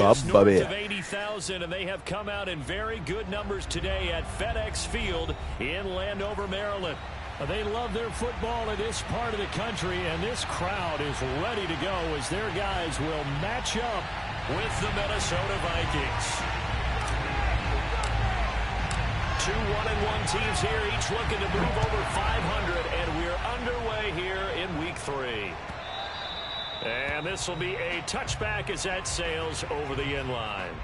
just north of 80,000, and they have come out in very good numbers today at FedEx Field in Landover, Maryland. They love their football in this part of the country, and this crowd is ready to go as their guys will match up with the Minnesota Vikings. 2 1-1 teams here, each looking to move over 500, and we're underway here in week 3. And this will be a touchback as that sails over the end line.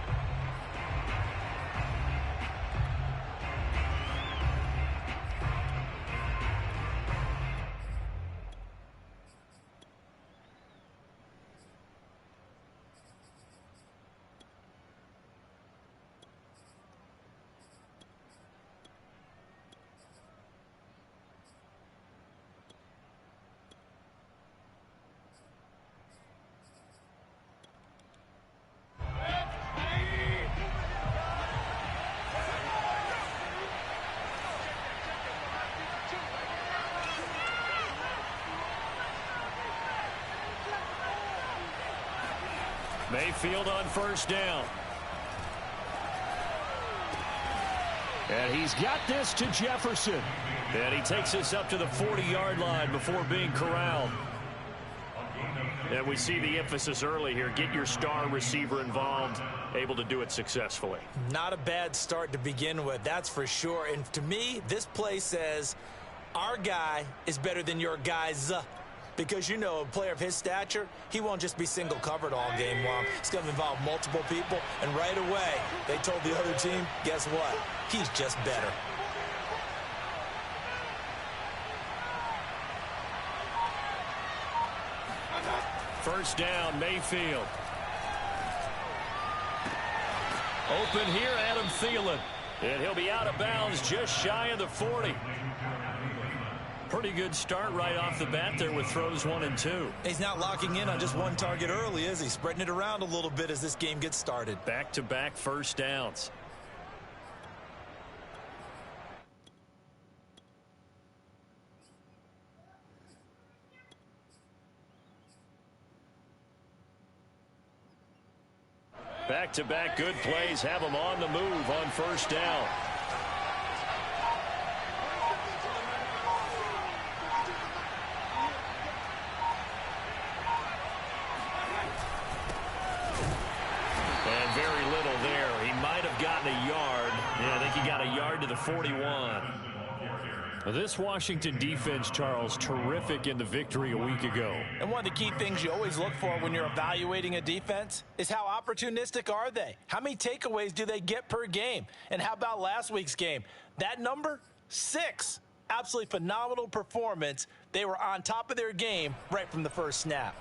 Mayfield on first down. And he's got this to Jefferson. And he takes us up to the 40-yard line before being corralled. And we see the emphasis early here. Get your star receiver involved, able to do it successfully. Not a bad start to begin with, that's for sure. And to me, this play says our guy is better than your guys. Because, you know, a player of his stature, he won't just be single covered all game long. It's going to involve multiple people. And right away, they told the other team, guess what? He's just better. First down, Mayfield. Open here, Adam Thielen. And he'll be out of bounds just shy of the 40. Pretty good start right off the bat there with throws 1 and 2. He's not locking in on just one target early, is he? Spreading it around a little bit as this game gets started. Back-to-back first downs. Back-to-back good plays have them on the move on first down. And very little there. He might have gotten a yard. Yeah, I think he got a yard to the 41. This Washington defense, Charles, terrific in the victory a week ago. And one of the key things you always look for when you're evaluating a defense is how opportunistic are they? How many takeaways do they get per game? And how about last week's game? That number, 6. Absolutely phenomenal performance. They were on top of their game right from the first snap.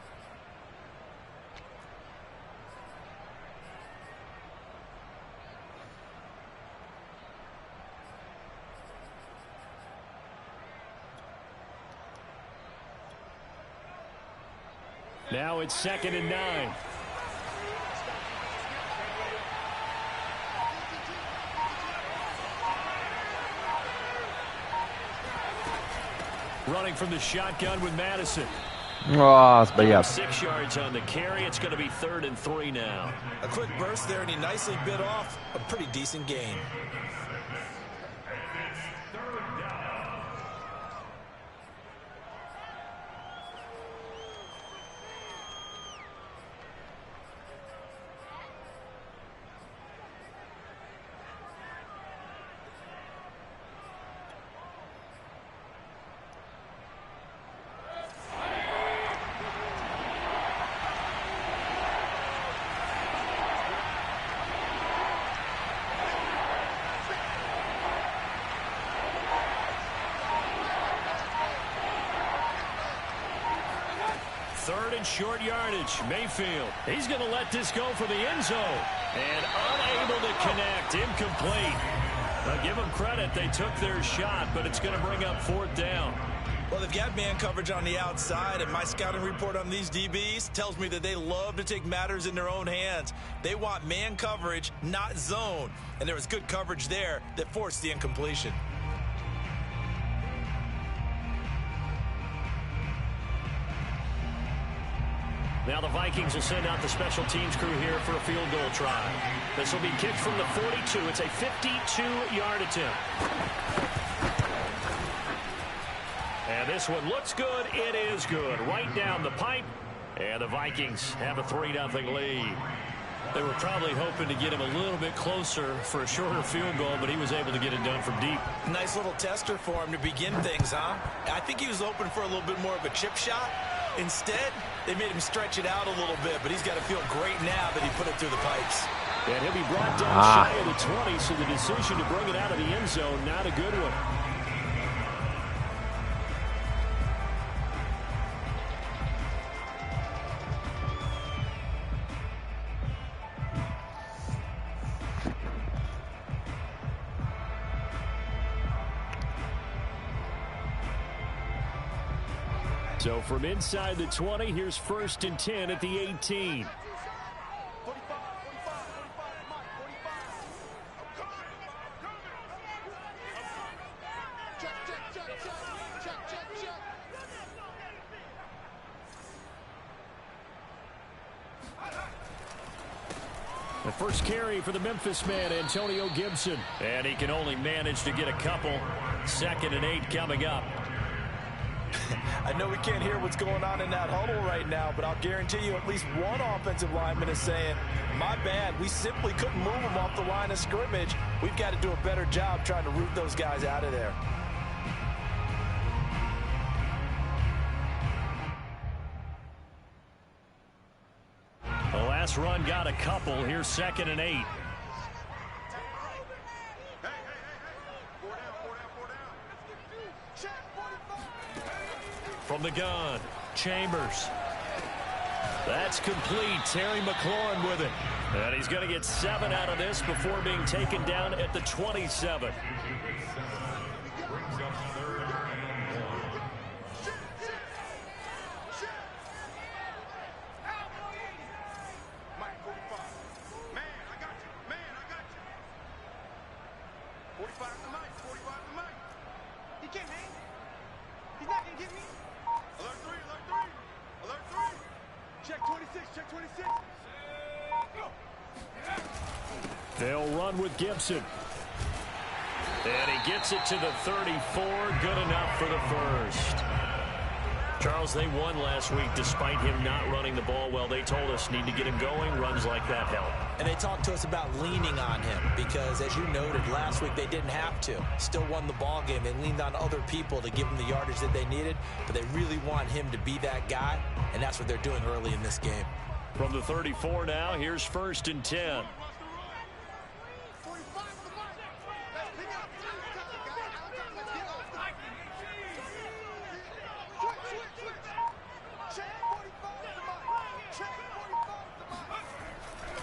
Now it's 2nd and 9. Running from the shotgun with Madison. Oh, 6 yards on the carry. It's going to be 3rd and 3 now. A quick burst there, and he nicely bit off a pretty decent gain. Third and short yardage. Mayfield. He's going to let this go for the end zone. And unable to connect. Incomplete. Now give them credit. They took their shot, but it's going to bring up 4th down. Well, they've got man coverage on the outside, and my scouting report on these DBs tells me that they love to take matters in their own hands. They want man coverage, not zone. And there was good coverage there that forced the incompletion. Now the Vikings will send out the special teams crew here for a field goal try. This will be kicked from the 42. It's a 52-yard attempt. And this one looks good. It is good. Right down the pipe. And the Vikings have a 3-0 lead. They were probably hoping to get him a little bit closer for a shorter field goal, but he was able to get it done from deep. Nice little tester for him to begin things, huh? I think he was hoping for a little bit more of a chip shot. Instead, they made him stretch it out a little bit, but he's got to feel great now that he put it through the pipes. And he'll be brought down shy of the 20, so the decision to bring it out of the end zone, not a good one. So from inside the 20, here's 1st and 10 at the 18. The first carry for the Memphis man, Antonio Gibson. And he can only manage to get a couple. 2nd and 8 coming up. I know we can't hear what's going on in that huddle right now, but I'll guarantee you at least one offensive lineman is saying, my bad, we simply couldn't move them off the line of scrimmage. We've got to do a better job trying to root those guys out of there. The last run got a couple. Here's 2nd and 8. From the gun, Chambers. That's complete. Terry McLaurin with it. And he's going to get 7 out of this before being taken down at the 27. They'll run with Gibson. And he gets it to the 34. Good enough for the first. Charles, they won last week despite him not running the ball well. They told us need to get him going. Runs like that help. And they talked to us about leaning on him because, as you noted, last week they didn't have to. Still won the ball game. They leaned on other people to give them the yardage that they needed, but they really want him to be that guy, and that's what they're doing early in this game. From the 34 now, here's 1st and 10.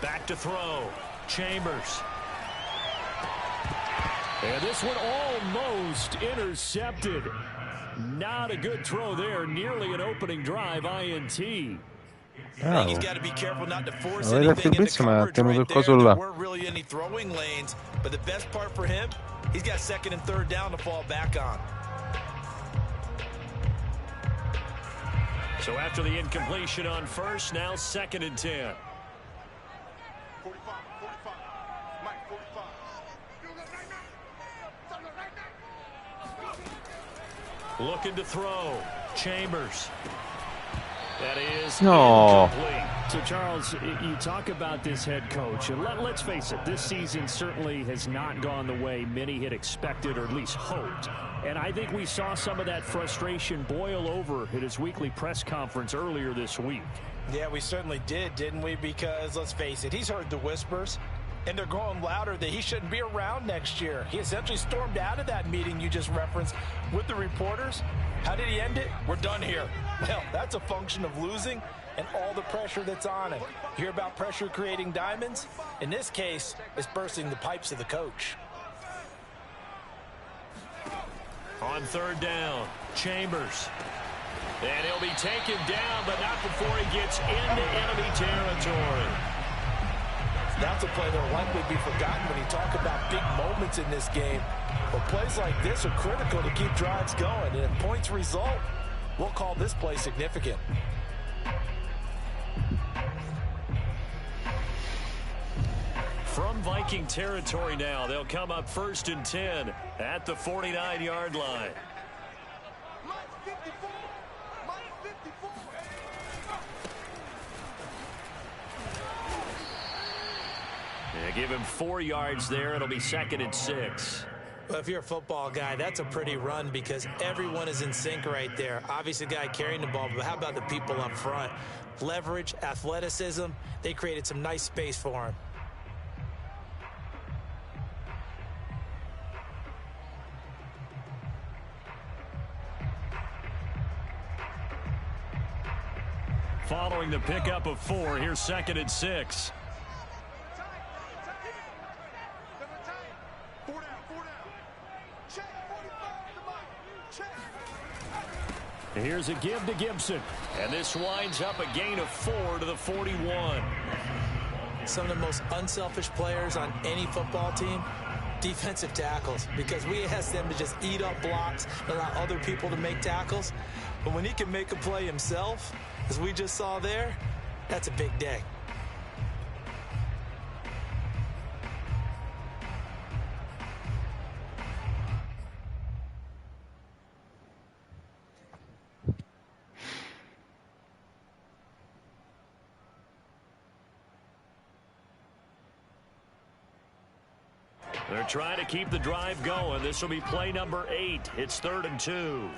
Back to throw. Chambers. And this one almost intercepted. Not a good throw there. Nearly an opening drive INT. I think he's got to be careful not to force anything into coverage right there. There weren't really any throwing lanes, but the best part for him, he's got 2nd and 3rd down to fall back on. So after the incompletion on first, now 2nd and 10. Looking to throw. Chambers. That is incomplete. So, Charles, you talk about this head coach, and let's face it, this season certainly has not gone the way many had expected or at least hoped. And I think we saw some of that frustration boil over at his weekly press conference earlier this week. Yeah, we certainly did, didn't we? Because, let's face it, he's heard the whispers, and they're growing louder that he shouldn't be around next year. He essentially stormed out of that meeting you just referenced with the reporters. How did he end it? We're done here. Well, that's a function of losing and all the pressure that's on him. Hear about pressure creating diamonds? In this case, it's bursting the pipes of the coach. On 3rd down, Chambers. And he'll be taken down, but not before he gets into enemy territory. That's a play that will likely be forgotten when you talk about big moments in this game. But plays like this are critical to keep drives going. And if points result, we'll call this play significant. Viking territory now. They'll come up 1st and 10 at the 49-yard line. Yeah, give him 4 yards there. It'll be 2nd and 6. Well, if you're a football guy, that's a pretty run because everyone is in sync right there. Obviously, the guy carrying the ball, but how about the people up front? Leverage, athleticism, they created some nice space for him. Following the pickup of 4, here's 2nd and 6. Here's a give to Gibson. And this winds up a gain of 4 to the 41. Some of the most unselfish players on any football team, defensive tackles, because we ask them to just eat up blocks, allow other people to make tackles. But when he can make a play himself, as we just saw there, that's a big day. They're trying to keep the drive going. This will be play number 8. It's 3rd and 2.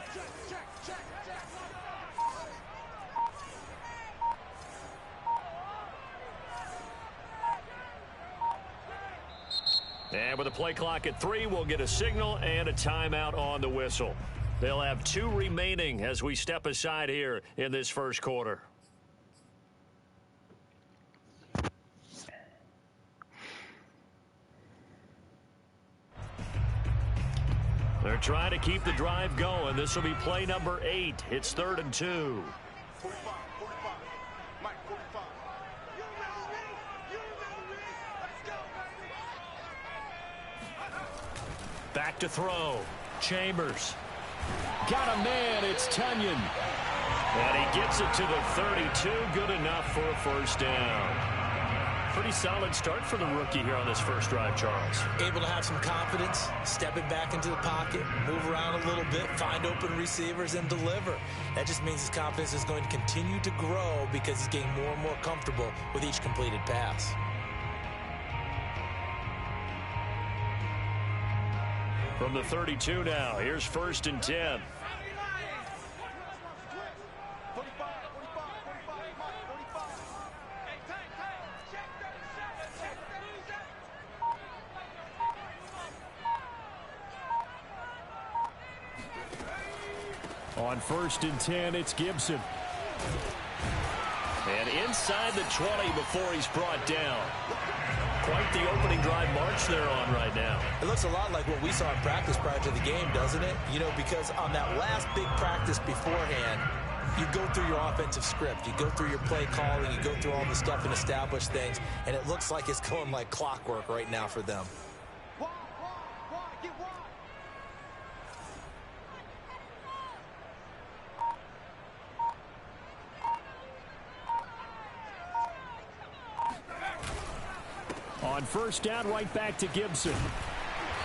And with a play clock at 3, we'll get a signal and a timeout on the whistle. They'll have 2 remaining as we step aside here in this first quarter. They're trying to keep the drive going. This will be play number 8. It's 3rd and 2. Back to throw. Chambers. Got a man. It's Tunyon. And he gets it to the 32. Good enough for a first down. Pretty solid start for the rookie here on this first drive, Charles. Able to have some confidence, stepping back into the pocket, move around a little bit, find open receivers, and deliver. That just means his confidence is going to continue to grow because he's getting more and more comfortable with each completed pass. From the 32 now, here's 1st and 10. On 1st and 10, it's Gibson. And inside the 20 before he's brought down. Quite the opening drive march they're on right now. It looks a lot like what we saw in practice prior to the game, doesn't it? You know, because on that last big practice beforehand, you go through your offensive script. You go through your play calling. You go through all the stuff and establish things. And it looks like it's going like clockwork right now for them. On 1st down, right back to Gibson.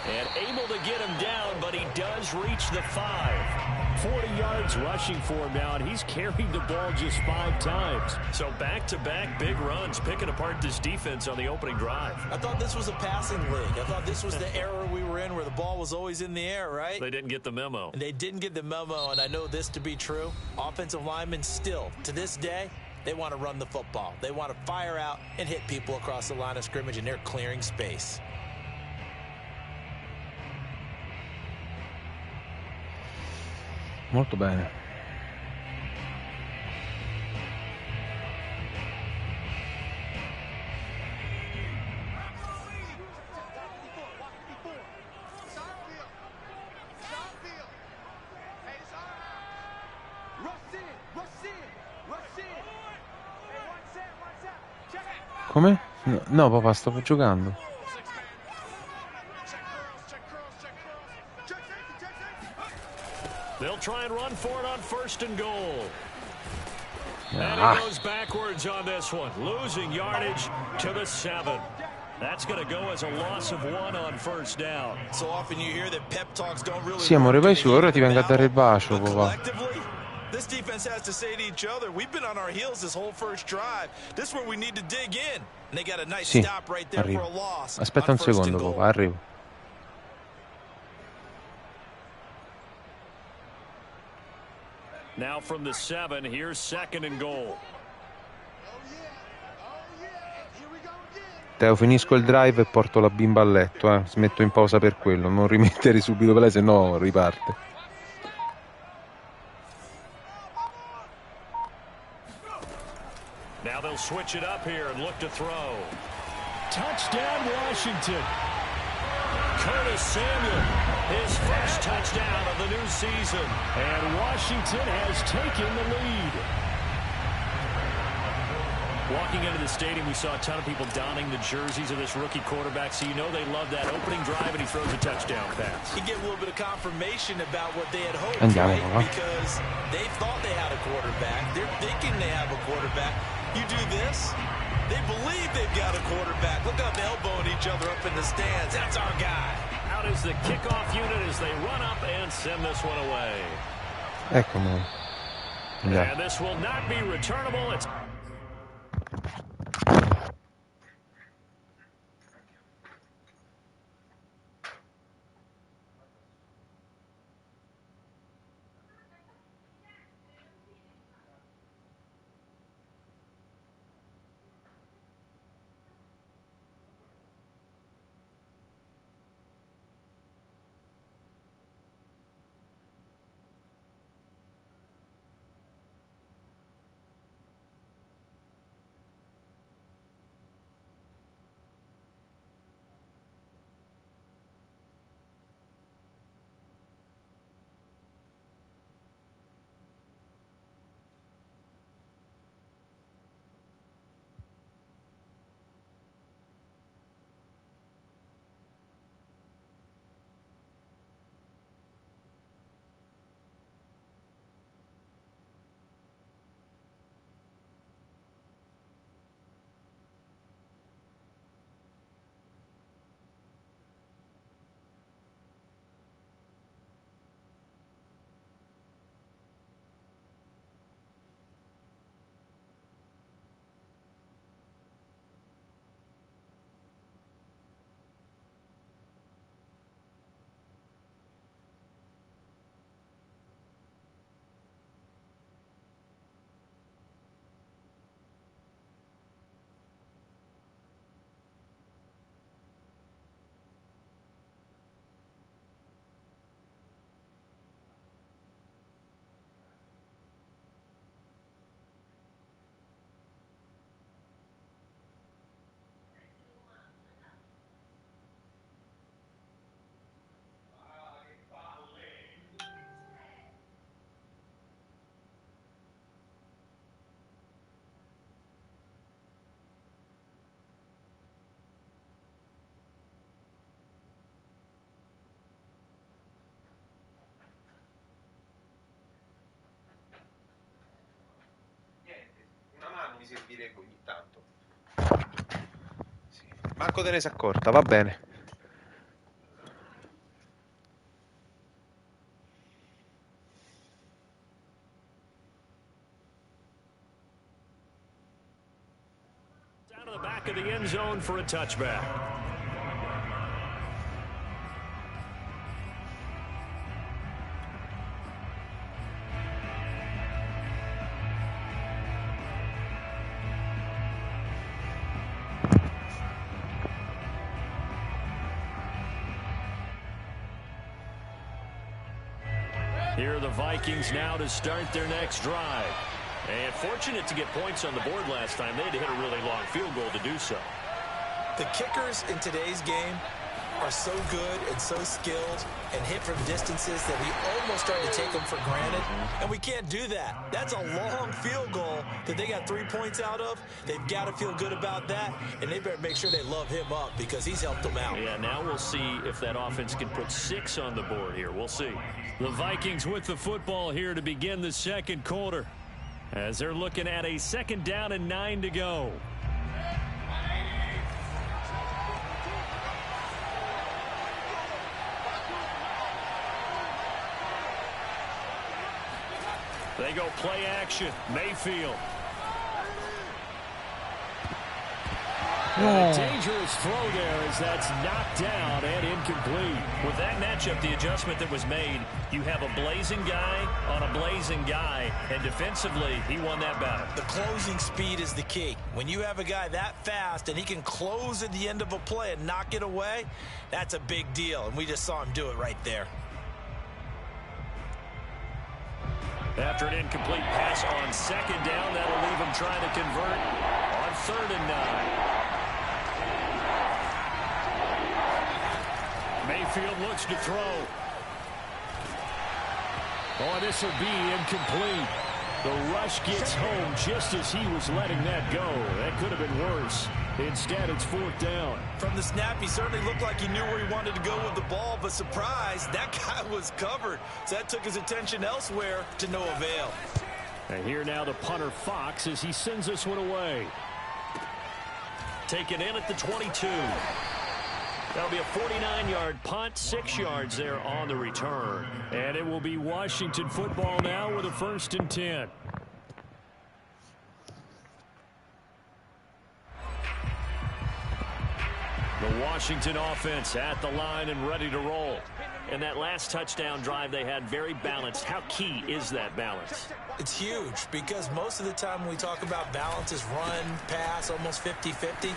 And able to get him down, but he does reach the 5. 40 yards rushing for him now, and he's carried the ball just 5 times. So back-to-back big runs, picking apart this defense on the opening drive. I thought this was a passing league. I thought this was the era we were in where the ball was always in the air, right? They didn't get the memo. And they didn't get the memo, and I know this to be true. Offensive linemen still, to this day, they want to run the football. They want to fire out and hit people across the line of scrimmage, and they're clearing space. Molto bene. Come? No, papà, stavo giocando. They'll try and run for it on 1st and goal. And he goes backwards on this one, losing yardage to the 7. That's going to go as a loss of 1 on first down. So often you hear that pep talks don't really Sì, amore, work vai in the su, heat ora of ti the vengo a dare il battle, bacio, but papà. collectively, this defense has to say to each other, we've been on our heels this whole first drive. This is where we need to dig in. And they got a nice Sì, stop right there for arrivo. a loss. Aspetta un secondo, papà, arrivo. Now from the 7, here's 2nd and goal. Teo, finisco il drive e porto la bimba a letto, Smetto in pausa per quello, non rimettere subito per lei, se no riparte. Now they'll switch it up here and look to throw. Touchdown, Washington. Curtis Samuel, his first touchdown of the new season. And Washington has taken the lead. Walking into the stadium, we saw a ton of people donning the jerseys of this rookie quarterback, so you know they love that opening drive, and he throws a touchdown pass. You get a little bit of confirmation about what they had hoped, Andiamo, right? Because they thought they had a quarterback. They're thinking they have a quarterback. You do this, they believe they've got a quarterback. Look up, elbowing each other up in the stands. That's our guy. Out is the kickoff unit as they run up and send this one away. Eccomi. And this will not be returnable. It's Mi servirebbe ogni tanto. Sì. Manco te ne sei accorta, va bene. down to the back of the end zone for a touchback. Here are the Vikings now to start their next drive. And fortunate to get points on the board last time. They had to hit a really long field goal to do so. The kickers in today's game are so good and so skilled and hit from distances that we almost start to take them for granted. And we can't do that. That's a long field goal that they got 3 points out of. They've got to feel good about that, and they better make sure they love him up because he's helped them out. Yeah, now we'll see if that offense can put 6 on the board here. We'll see. The Vikings with the football here to begin the second quarter, as they're looking at a 2nd down and 9 to go. They go play action. Mayfield. A dangerous throw there as that's knocked down and incomplete. With that matchup, the adjustment that was made, you have a blazing guy on a blazing guy, and defensively, he won that battle. The closing speed is the key. When you have a guy that fast and he can close at the end of a play and knock it away, that's a big deal, and we just saw him do it right there. After an incomplete pass on second down, that'll leave him trying to convert on 3rd and 9. Mayfield looks to throw. Oh, this will be incomplete. The rush gets home just as he was letting that go. That could have been worse. Instead, it's 4th down. From the snap, he certainly looked like he knew where he wanted to go with the ball, but surprise, that guy was covered. So that took his attention elsewhere to no avail. And here now the punter Fox as he sends this one away. Taken in at the 22. That'll be a 49-yard punt, 6 yards there on the return. And it will be Washington football now with a 1st and 10. The Washington offense at the line and ready to roll. And that last touchdown drive they had very balanced. How key is that balance? It's huge because most of the time when we talk about balance is run, pass, almost 50-50.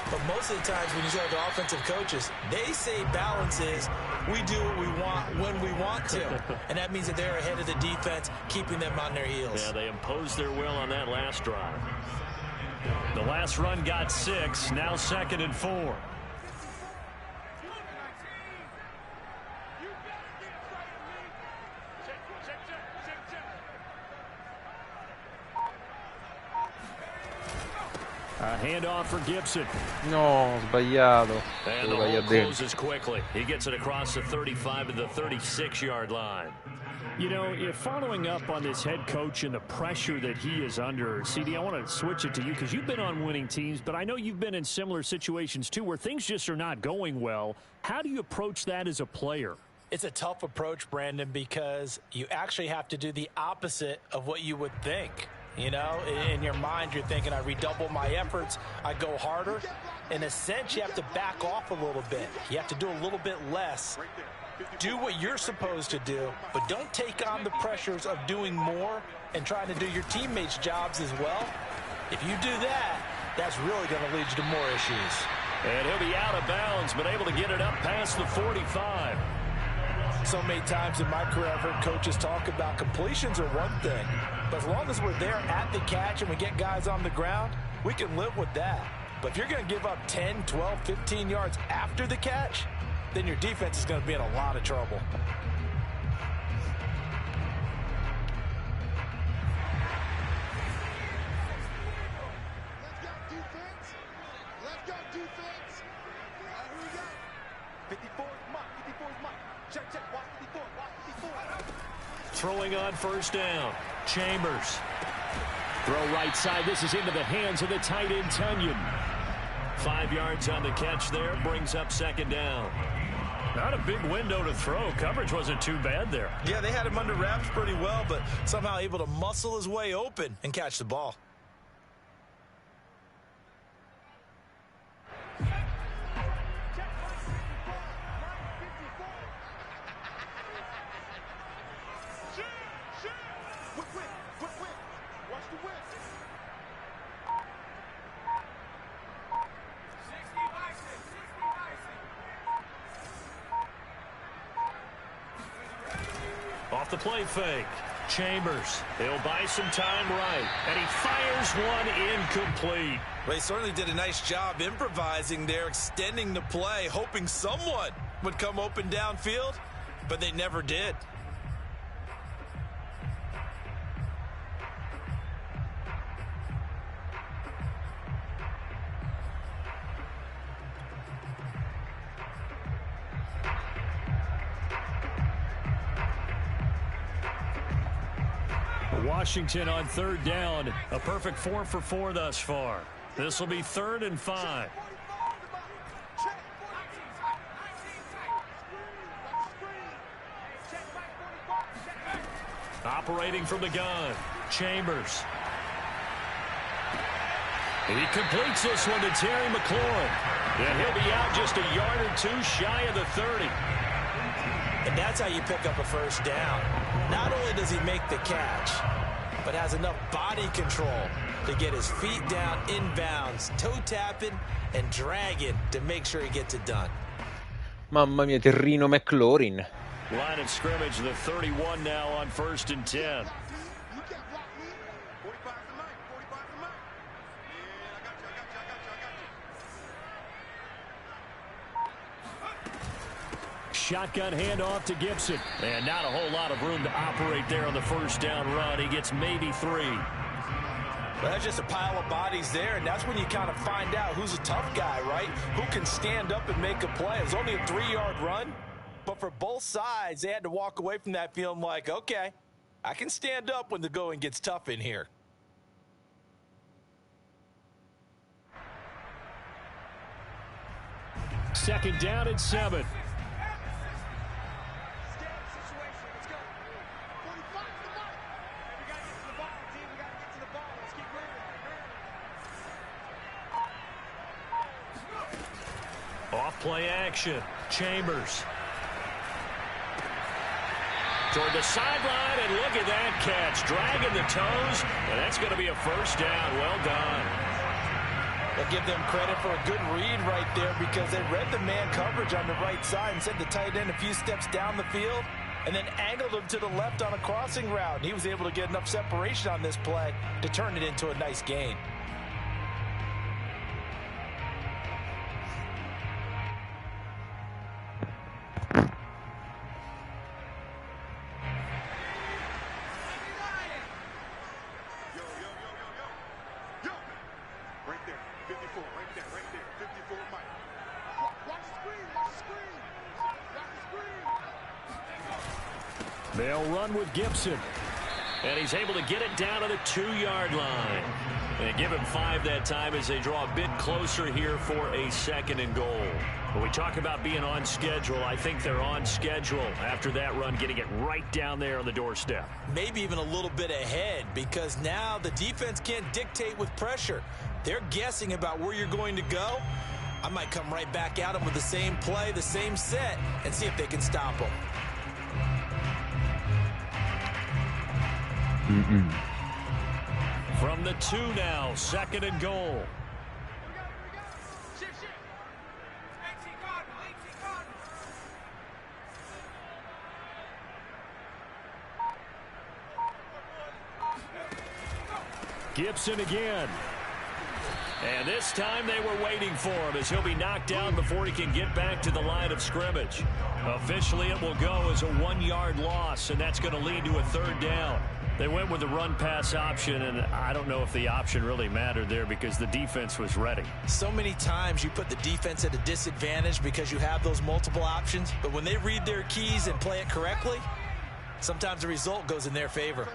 But most of the times when you talk to offensive coaches, they say balance is we do what we want when we want to. And that means that they're ahead of the defense, keeping them on their heels. Yeah, they imposed their will on that last drive. The last run got 6, now 2nd and 4. A handoff for Gibson. No, sbagliato. And the hole closes quickly. He gets it across the 35 to the 36-yard line. You know, if following up on this head coach and the pressure that he is under, CD, I want to switch it to you because you've been on winning teams, but I know you've been in similar situations too where things just are not going well. How do you approach that as a player? It's a tough approach, Brandon, because you actually have to do the opposite of what you would think. You know, in your mind, you're thinking, I redouble my efforts, I go harder. In a sense, you have to back off a little bit. You have to do a little bit less. Do what you're supposed to do, but don't take on the pressures of doing more and trying to do your teammates' jobs as well. If you do that, that's really going to lead you to more issues. And he'll be out of bounds, but able to get it up past the 45. So many times in my career, I've heard coaches talk about completions are one thing, but as long as we're there at the catch and we get guys on the ground, we can live with that. But if you're going to give up 10, 12, 15 yards after the catch, then your defense is going to be in a lot of trouble. Let's go defense. Here we go. 54 is Mike. 54 is Mike. Check. Watch 54. Watch 54. Throwing on 1st down. Chambers. Throw right side. This is into the hands of the tight end, Tunyon. 5 yards on the catch there. Brings up 2nd down. Not a big window to throw. Coverage wasn't too bad there. Yeah, they had him under wraps pretty well, but somehow able to muscle his way open and catch the ball. Off the play fake. Chambers. He'll buy some time right. And he fires one incomplete. Well, he certainly did a nice job improvising there, extending the play, hoping someone would come open downfield, but they never did. Washington on 3rd down. A perfect 4 for 4 thus far. This will be 3rd and 5. operating from the gun. Chambers. He completes this one to Terry McLaurin. And he'll be out just a yard or two shy of the 30. And that's how you pick up a first down. Not only does he make the catch, but has enough body control to get his feet down inbounds, toe tapping and dragging to make sure he gets it done. Mamma mia, Terrino McLaurin. Line of scrimmage, the 31 now on 1st and 10. Shotgun handoff to Gibson. And not a whole lot of room to operate there on the first down run. He gets maybe 3. Well, that's just a pile of bodies there, and that's when you kind of find out who's a tough guy, right? Who can stand up and make a play. It was only a 3-yard run, but for both sides, they had to walk away from that feeling like, okay, I can stand up when the going gets tough in here. Second down and 7. Off-play action. Chambers. Toward the sideline, and look at that catch. Dragging the toes, and that's going to be a first down. Well done. I'll give them credit for a good read right there because they read the man coverage on the right side and sent the tight end a few steps down the field and then angled him to the left on a crossing route. He was able to get enough separation on this play to turn it into a nice gain. They'll run with Gibson. And he's able to get it down to the 2-yard line. And give him 5 that time as they draw a bit closer here for a 2nd and goal. When we talk about being on schedule, I think they're on schedule after that run, getting it right down there on the doorstep. Maybe even a little bit ahead because now the defense can't dictate with pressure. They're guessing about where you're going to go. I might come right back at them with the same play, the same set, and see if they can stop them. From the 2 now, 2nd and goal. Gibson again. And this time they were waiting for him as he'll be knocked down before he can get back to the line of scrimmage. Officially, it will go as a 1-yard loss, and that's going to lead to a 3rd down. They went with the run-pass option, and I don't know if the option really mattered there because the defense was ready. So many times you put the defense at a disadvantage because you have those multiple options, but when they read their keys and play it correctly, sometimes the result goes in their favor.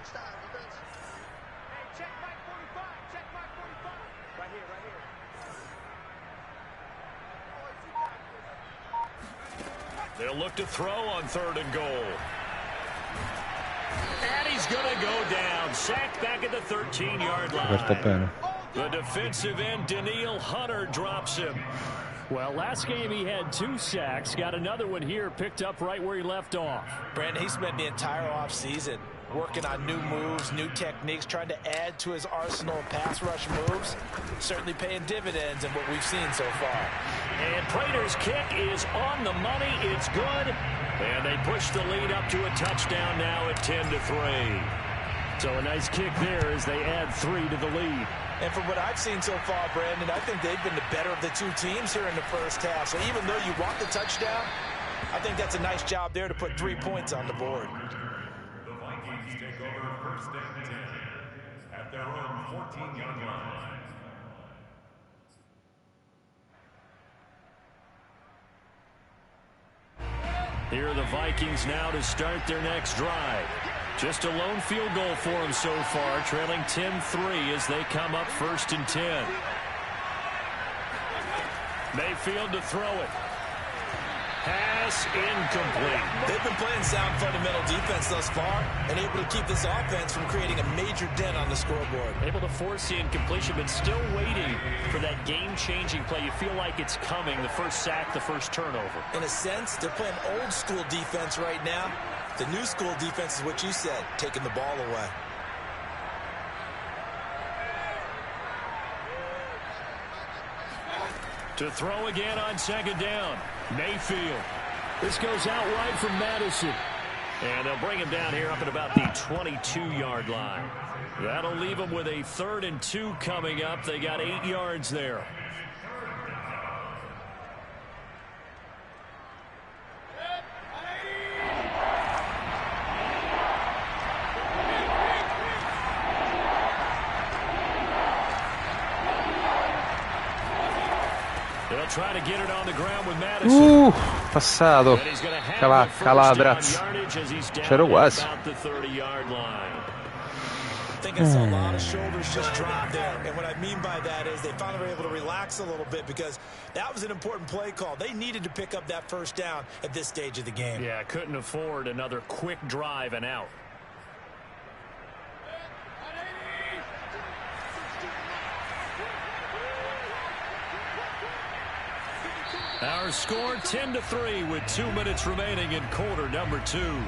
They'll look to throw on 3rd and goal. And he's going to go down. Sacked back at the 13-yard line. The defensive end, Daniil Hunter, drops him. Well, last game he had 2 sacks. Got another one here, picked up right where he left off. Brandon, he spent the entire offseason working on new moves, new techniques, trying to add to his arsenal of pass rush moves. Certainly paying dividends in what we've seen so far. And Prater's kick is on the money. It's good. And they push the lead up to a touchdown now at 10-3. So a nice kick there as they add 3 to the lead. And from what I've seen so far, Brandon, I think they've been the better of the 2 teams here in the first half. So even though you want the touchdown, I think that's a nice job there to put 3 points on the board. The Vikings take over 1st and 10 at their own 14-yard line. Here are the Vikings now to start their next drive. Just a lone field goal for them so far, trailing 10-3 as they come up 1st and 10. Mayfield to throw it. Pass incomplete. They've been playing sound fundamental defense thus far and able to keep this offense from creating a major dent on the scoreboard. Able to force the incompletion, but still waiting for that game-changing play. You feel like it's coming, the first sack, the first turnover. In a sense, they're playing old-school defense right now. The new-school defense is what you said, taking the ball away. To throw again on second down. Mayfield. This goes out right from Madison. And they'll bring him down here up at about the 22-yard line. That'll leave them with a 3rd and 2 coming up. They got 8 yards there. They'll try to get it on the ground with Madison. Passato. Caladraz. C'ero quasi. I think I saw a lot of shoulders just drop there. And what I mean by that is they finally were able to relax a little bit because that was an important play call. They needed to pick up that first down at this stage of the game. Yeah, couldn't afford another quick drive and out. Our score 10-3 with 2 minutes remaining in quarter number 2.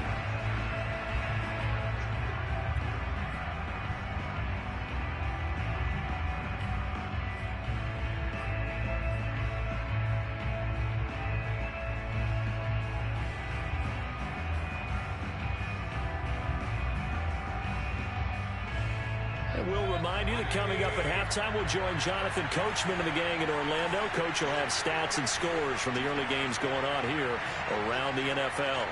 We'll remind you that coming up at halftime, we'll join Jonathan Coachman and the gang in Orlando. Coach will have stats and scores from the early games going on here around the NFL.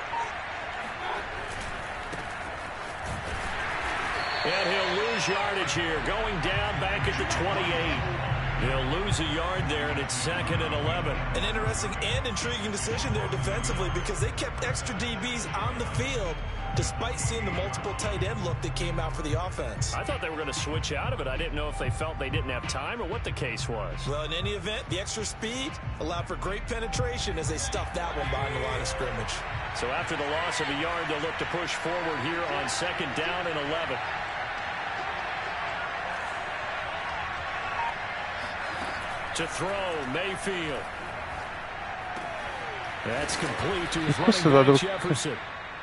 And he'll lose yardage here, going down back at the 28. He'll lose a yard there, and it's 2nd and 11. An interesting and intriguing decision there defensively because they kept extra DBs on the field despite seeing the multiple tight end look that came out for the offense. I thought they were going to switch out of it. I didn't know if they felt they didn't have time or what the case was. Well, in any event, the extra speed allowed for great penetration as they stuffed that one behind the line of scrimmage. So after the loss of a yard, they'll look to push forward here on 2nd down and 11. To throw, Mayfield. That's complete to his running back, Jefferson.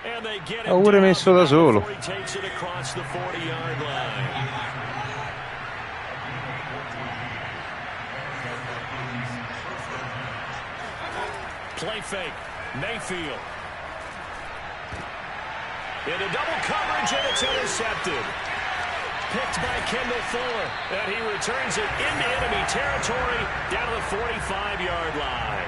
And they get him pure messo da solo. He takes it across the 40-yard line. Play fake. Mayfield. Into double coverage, and it's intercepted. Picked by Kendall Fuller, and he returns it into enemy territory down to the 45-yard line.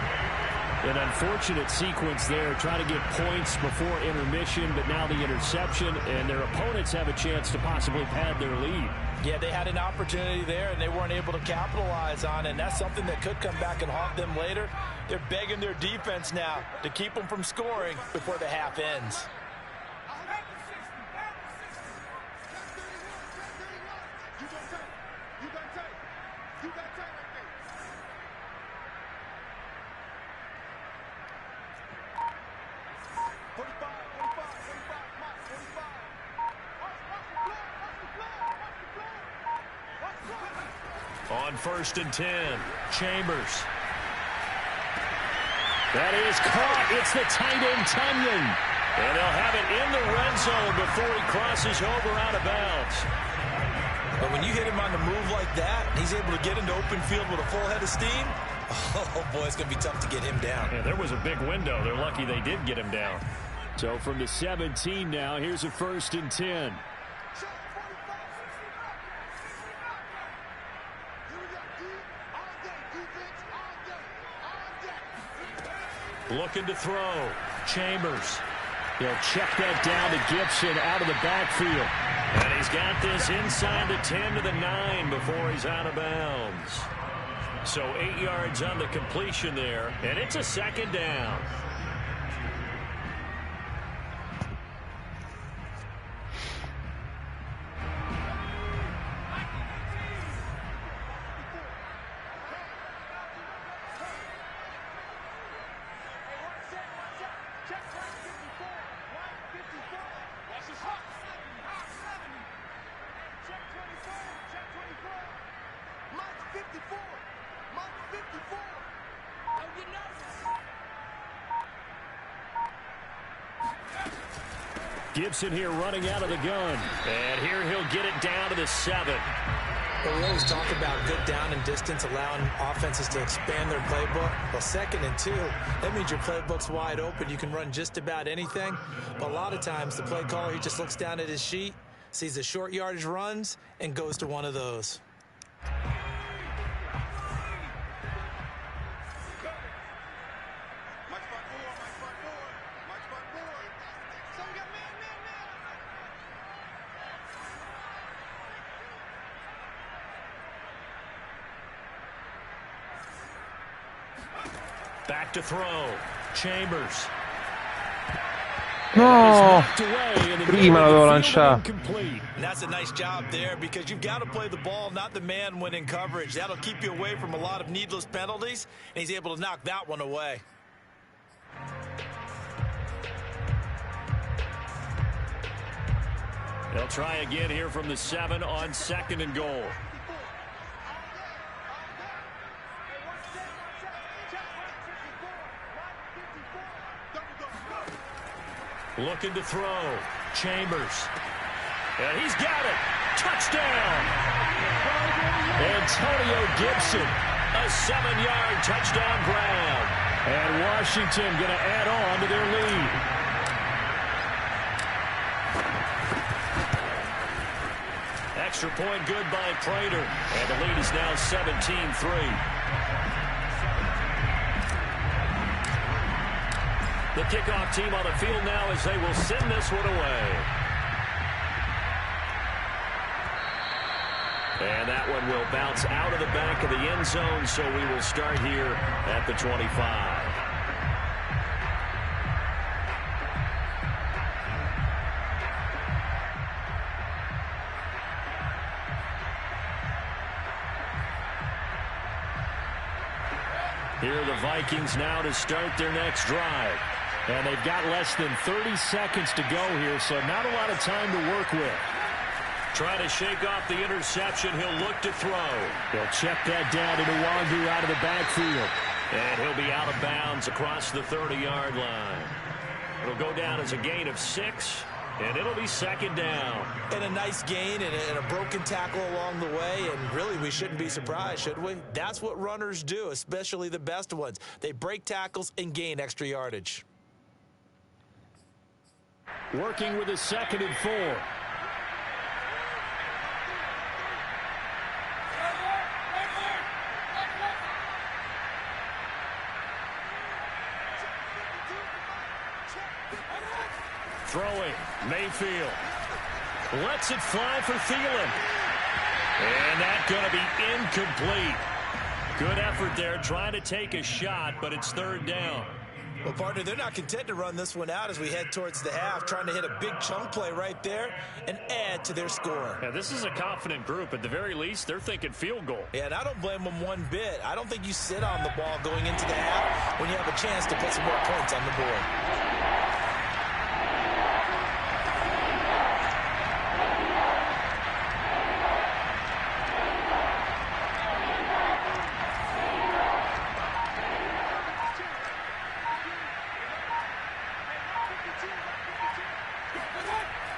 An unfortunate sequence there, trying to get points before intermission, but now the interception, and their opponents have a chance to possibly pad their lead. Yeah, they had an opportunity there, and they weren't able to capitalize on it, and that's something that could come back and haunt them later. They're begging their defense now to keep them from scoring before the half ends. On 1st and 10, Chambers. That is caught. It's the tight end, Tunyon. And they'll have it in the red zone before he crosses over out of bounds. But when you hit him on the move like that, he's able to get into open field with a full head of steam. Oh, boy, it's going to be tough to get him down. Yeah, there was a big window. They're lucky they did get him down. So from the 17 now, here's a 1st and 10. Looking to throw. Chambers. He'll check that down to Gibson out of the backfield. And he's got this inside the 10 to the 9 before he's out of bounds. So 8 yards on the completion there, and it's a 2nd down. Gibson here running out of the gun. And here he'll get it down to the 7. Well, we always talk about good down and distance, allowing offenses to expand their playbook. Well, 2nd and 2, that means your playbook's wide open. You can run just about anything. But a lot of times, the play caller, he just looks down at his sheet, sees the short yardage runs, and goes to one of those. Back to throw. Chambers. No! Prima la devo lanciare. And that's a nice job there because you've got to play the ball, not the man when in coverage. That'll keep you away from a lot of needless penalties, and he's able to knock that one away. They'll try again here from the 7 on 2nd and goal. Looking to throw. Chambers. And he's got it. Touchdown. Antonio Gibson. A 7-yard touchdown grab. And Washington going to add on to their lead. Extra point good by Prater. And the lead is now 17-3. The kickoff team on the field now as they will send this one away. And that one will bounce out of the back of the end zone, so we will start here at the 25. Here are the Vikings now to start their next drive. And they've got less than 30 seconds to go here, so not a lot of time to work with. Trying to shake off the interception. He'll look to throw. He'll check that down to Nwangu out of the backfield. And he'll be out of bounds across the 30-yard line. It'll go down as a gain of 6, and it'll be 2nd down. And a nice gain and a broken tackle along the way, and really we shouldn't be surprised, should we? That's what runners do, especially the best ones. They break tackles and gain extra yardage. Working with a 2nd and 4. Throwing, Mayfield. Lets it fly for Thielen. And that's going to be incomplete. Good effort there, trying to take a shot, but it's 3rd down. Well, partner, they're not content to run this one out as we head towards the half, trying to hit a big chunk play right there and add to their score. Yeah, this is a confident group. At the very least, they're thinking field goal. Yeah, and I don't blame them one bit. I don't think you sit on the ball going into the half when you have a chance to put some more points on the board.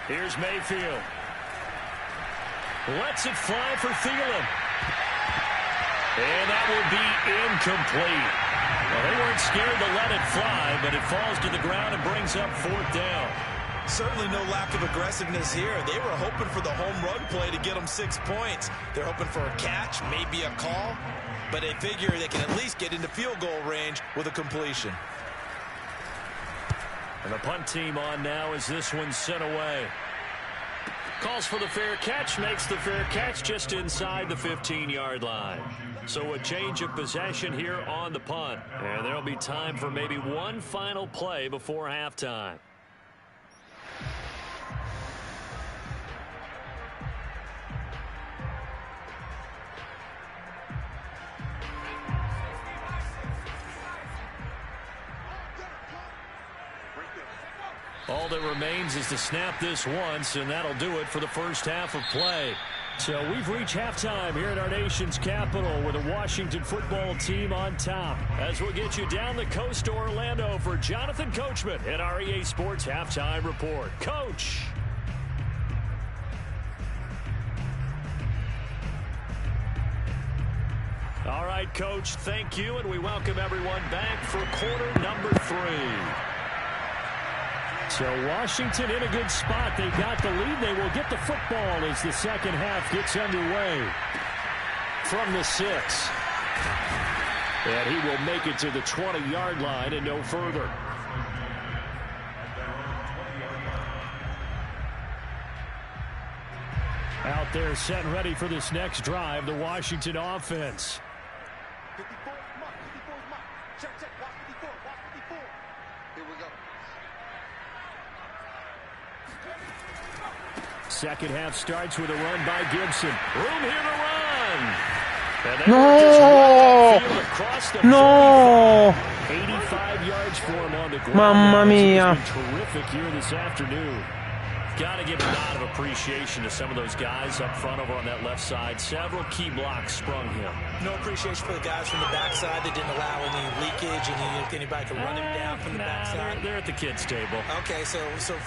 Here's Mayfield. Lets it fly for Thielen. And that will be incomplete. Well, they weren't scared to let it fly, but it falls to the ground and brings up 4th down. Certainly no lack of aggressiveness here. They were hoping for the home run play to get them 6 points. They're hoping for a catch, maybe a call, but they figure they can at least get into field goal range with a completion. And the punt team on now as this one's sent away. Calls for the fair catch, makes the fair catch just inside the 15-yard line. So a change of possession here on the punt. And there'll be time for maybe one final play before halftime. All that remains is to snap this once, and that'll do it for the first half of play. So we've reached halftime here at our nation's capital with the Washington football team on top. As we'll get you down the coast to Orlando for Jonathan Coachman at our EA Sports Halftime Report. Coach. All right, Coach, thank you, and we welcome everyone back for quarter number 3. So Washington in a good spot. They got the lead. They will get the football as the second half gets underway. From the 6. And he will make it to the 20-yard line and no further. Out there set and ready for this next drive, the Washington offense. 54 mark, 54 mark. Check, watch 54, watch 54. Here we go. Second half starts with a run by Gibson. Room here to run. No! No! 85 yards for him on the ground. Mamma mia. It's been terrific here this afternoon. Got to give a lot of appreciation to some of those guys up front over on that left side. Several key blocks sprung him. No appreciation for the guys from the backside that didn't allow any leakage and anybody could run him down from the backside. They're at the kids' table. Okay, so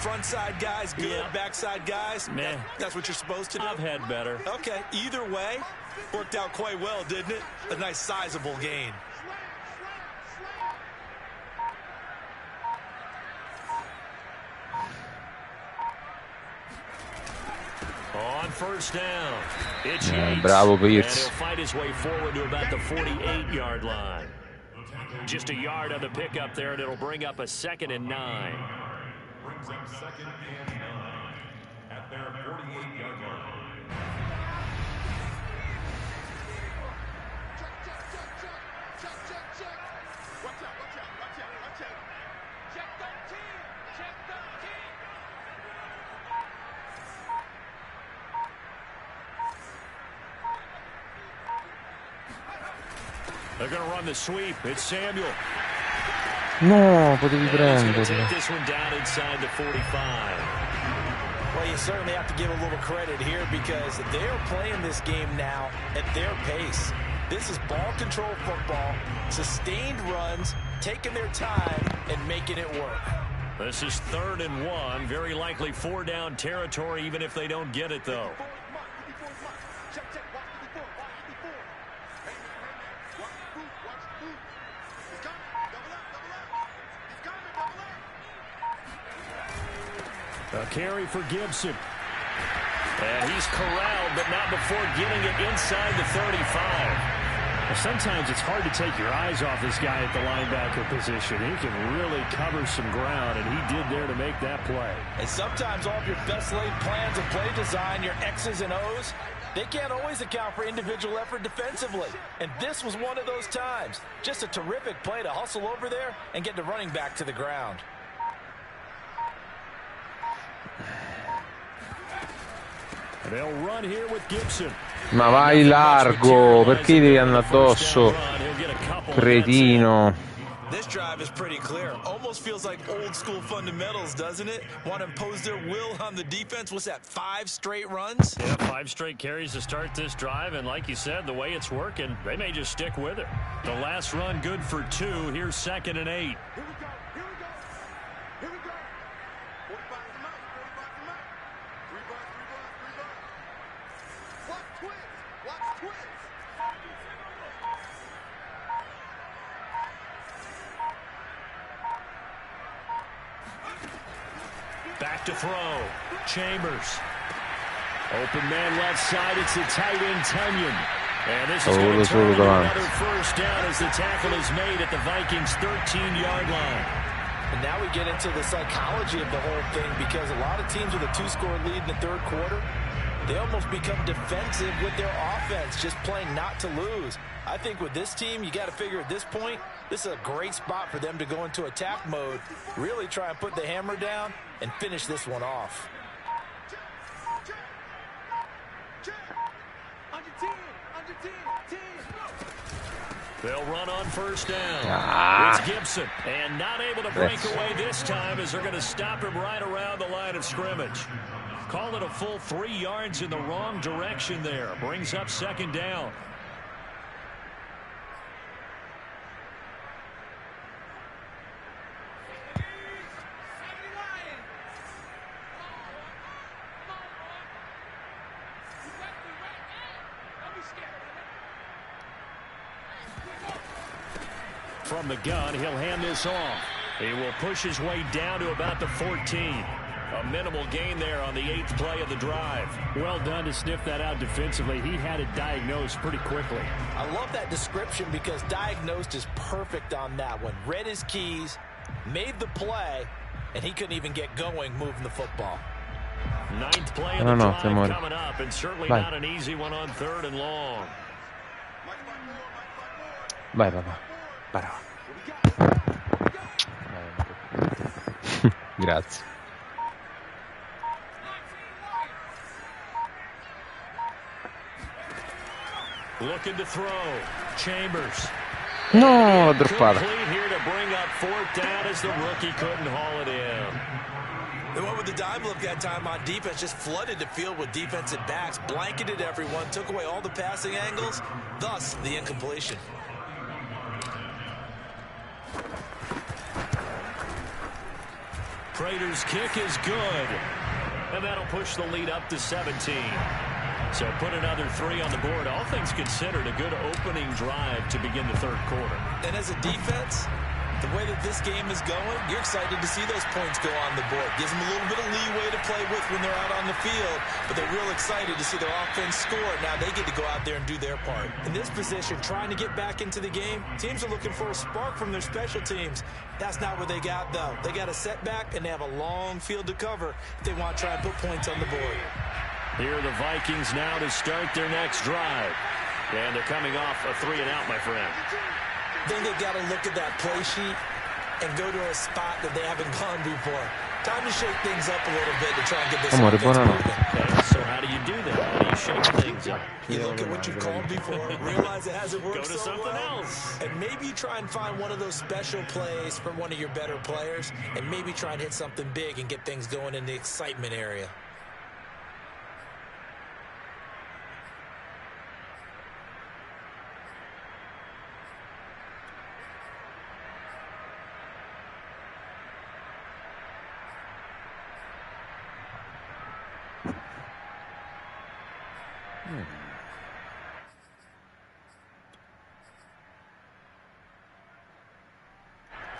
front side guys good, Yeah. backside guys, that's what you're supposed to do? I've had better. Okay, either way, worked out quite well, didn't it? A nice sizable gain. On first down, it's Yates. Bravo, And he'll Yates. fight his way forward to about the 48-yard line. Just a yard on the pickup there, and it'll bring up a 2nd and 9. Brings up 2nd and 9 at their 48-yard line. Check. Watch out. Check 13. Check 13. They're going to run the sweep. It's Samuel. No, potevi And he's going to prenderlo. take this one down inside the 45. Well, you certainly have to give a little credit here because they're playing this game now at their pace. This is ball control football, sustained runs, taking their time and making it work. This is 3rd and 1. Very likely 4-down territory, even if they don't get it, though. 54 mark. Check, watch 54, watch 54. Hey, watch the boot. He's coming, double up. He's coming, double up. A carry for Gibson. And he's corralled, but not before getting it inside the 35. Well, sometimes it's hard to take your eyes off this guy at the linebacker position. He can really cover some ground, and he did there to make that play. And sometimes all of your best laid plans of play design, your X's and O's, they can't always account for individual effort defensively. And this was one of those times. Just a terrific play to hustle over there and get the running back to the ground. And they'll run here with Gibson. Ma vai largo, perché devi andare addosso? Cretino. This drive is pretty clear. Almost feels like old school fundamentals, doesn't it? Want to impose their will on the defense. What's that, 5 straight runs? Yeah, 5 straight carries to start this drive, and like you said, the way it's working, they may just stick with it. The last run good for 2. Here's 2nd and 8. Here we go. 45 to Mike. 3 bucks. Watch twins. Back to throw. Chambers. Open man left side. It's the tight end, Tunyon. And this is going to turn into another first down as the tackle is made at the Vikings' 13-yard line. And now we get into the psychology of the whole thing because a lot of teams with a 2-score lead in the 3rd quarter, they almost become defensive with their offense, just playing not to lose. I think with this team, you got to figure at this point, this is a great spot for them to go into attack mode, really try and put the hammer down and finish this one off. They'll run on first down. It's Gibson, and not able to break away this time as they're going to stop him right around the line of scrimmage. Call it a full 3 yards in the wrong direction there. Brings up second down. From the gun, he'll hand this off. He will push his way down to about the 14. A minimal gain there on the 8th play of the drive. Well done to sniff that out defensively. He had it diagnosed pretty quickly. I love that description because diagnosed is perfect on that one. Read his keys, made the play, and he couldn't even get going moving the football. 9th play of the drive coming up, and certainly not an easy one on 3rd and long. Vai papà. Bravo. Grazie. Looking to throw. Chambers. No, l'ha droppata. Complete here to bring up 4th down as the rookie couldn't haul it in. They went with the dime look that time on defense, just flooded the field with defensive backs, blanketed everyone, took away all the passing angles, thus the incompletion. Prater's kick is good. And that'll push the lead up to 17. So put another 3 on the board. All things considered, a good opening drive to begin the 3rd quarter. And as a defense, the way that this game is going, you're excited to see those points go on the board. Gives them a little bit of leeway to play with when they're out on the field, but they're real excited to see their offense score. Now they get to go out there and do their part. In this position, trying to get back into the game, teams are looking for a spark from their special teams. That's not what they got, though. They got a setback, and they have a long field to cover if they want to try and put points on the board. Here are the Vikings now to start their next drive. And they're coming off a 3-and-out, my friend. Then they've got to look at that play sheet and go to a spot that they haven't gone before. Time to shake things up a little bit to try and get this offense moving. Okay, so how do you do that? How do you shake things up? You look at what you've called before, realize it hasn't worked Go to so something well, else. and maybe try and find one of those special plays from one of your better players, and maybe try and hit something big and get things going in the excitement area.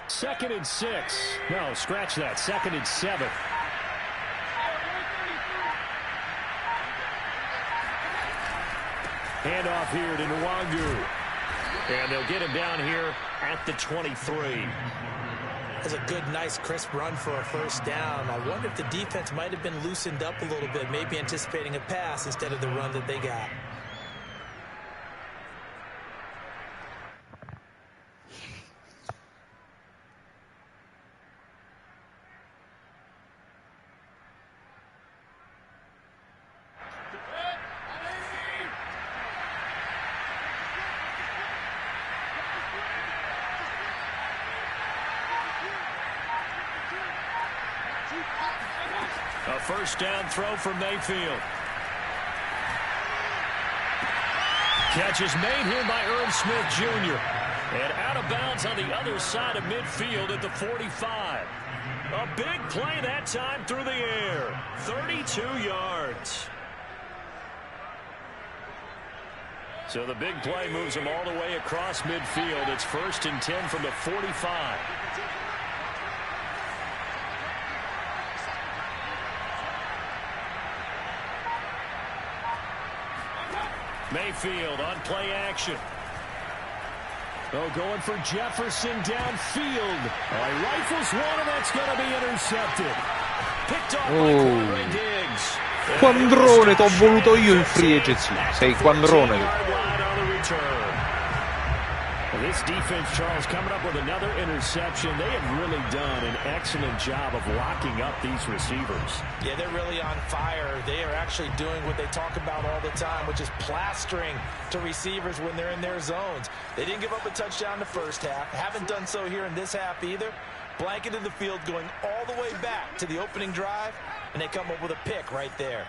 Second and 6. No, scratch that. 2nd and 7. Handoff here to Nwangu. And they'll get him down here at the 23. That's a good, nice, crisp run for a first down. I wonder if the defense might have been loosened up a little bit, maybe anticipating a pass instead of the run that they got. A first down throw from Mayfield. Catch is made here by Irv Smith Jr. And out of bounds on the other side of midfield at the 45. A big play that time through the air. 32 yards. So the big play moves him all the way across midfield. It's 1st and 10 from the 45. Mayfield on play action. Oh, going for Jefferson downfield. Oh, rifles one, and that's going to be intercepted. Picked off by Quandre Diggs. Quandrone, t'ho voluto io in free agency. Sei Quandrone. This defense, Charles, coming up with another interception. They have really done an excellent job of locking up these receivers. Yeah, they're really on fire. They are actually doing what they talk about all the time, which is plastering to receivers when they're in their zones. They didn't give up a touchdown in the first half. Haven't done so here in this half either. Blanketed the field going all the way back to the opening drive. and they come up with a pick right there.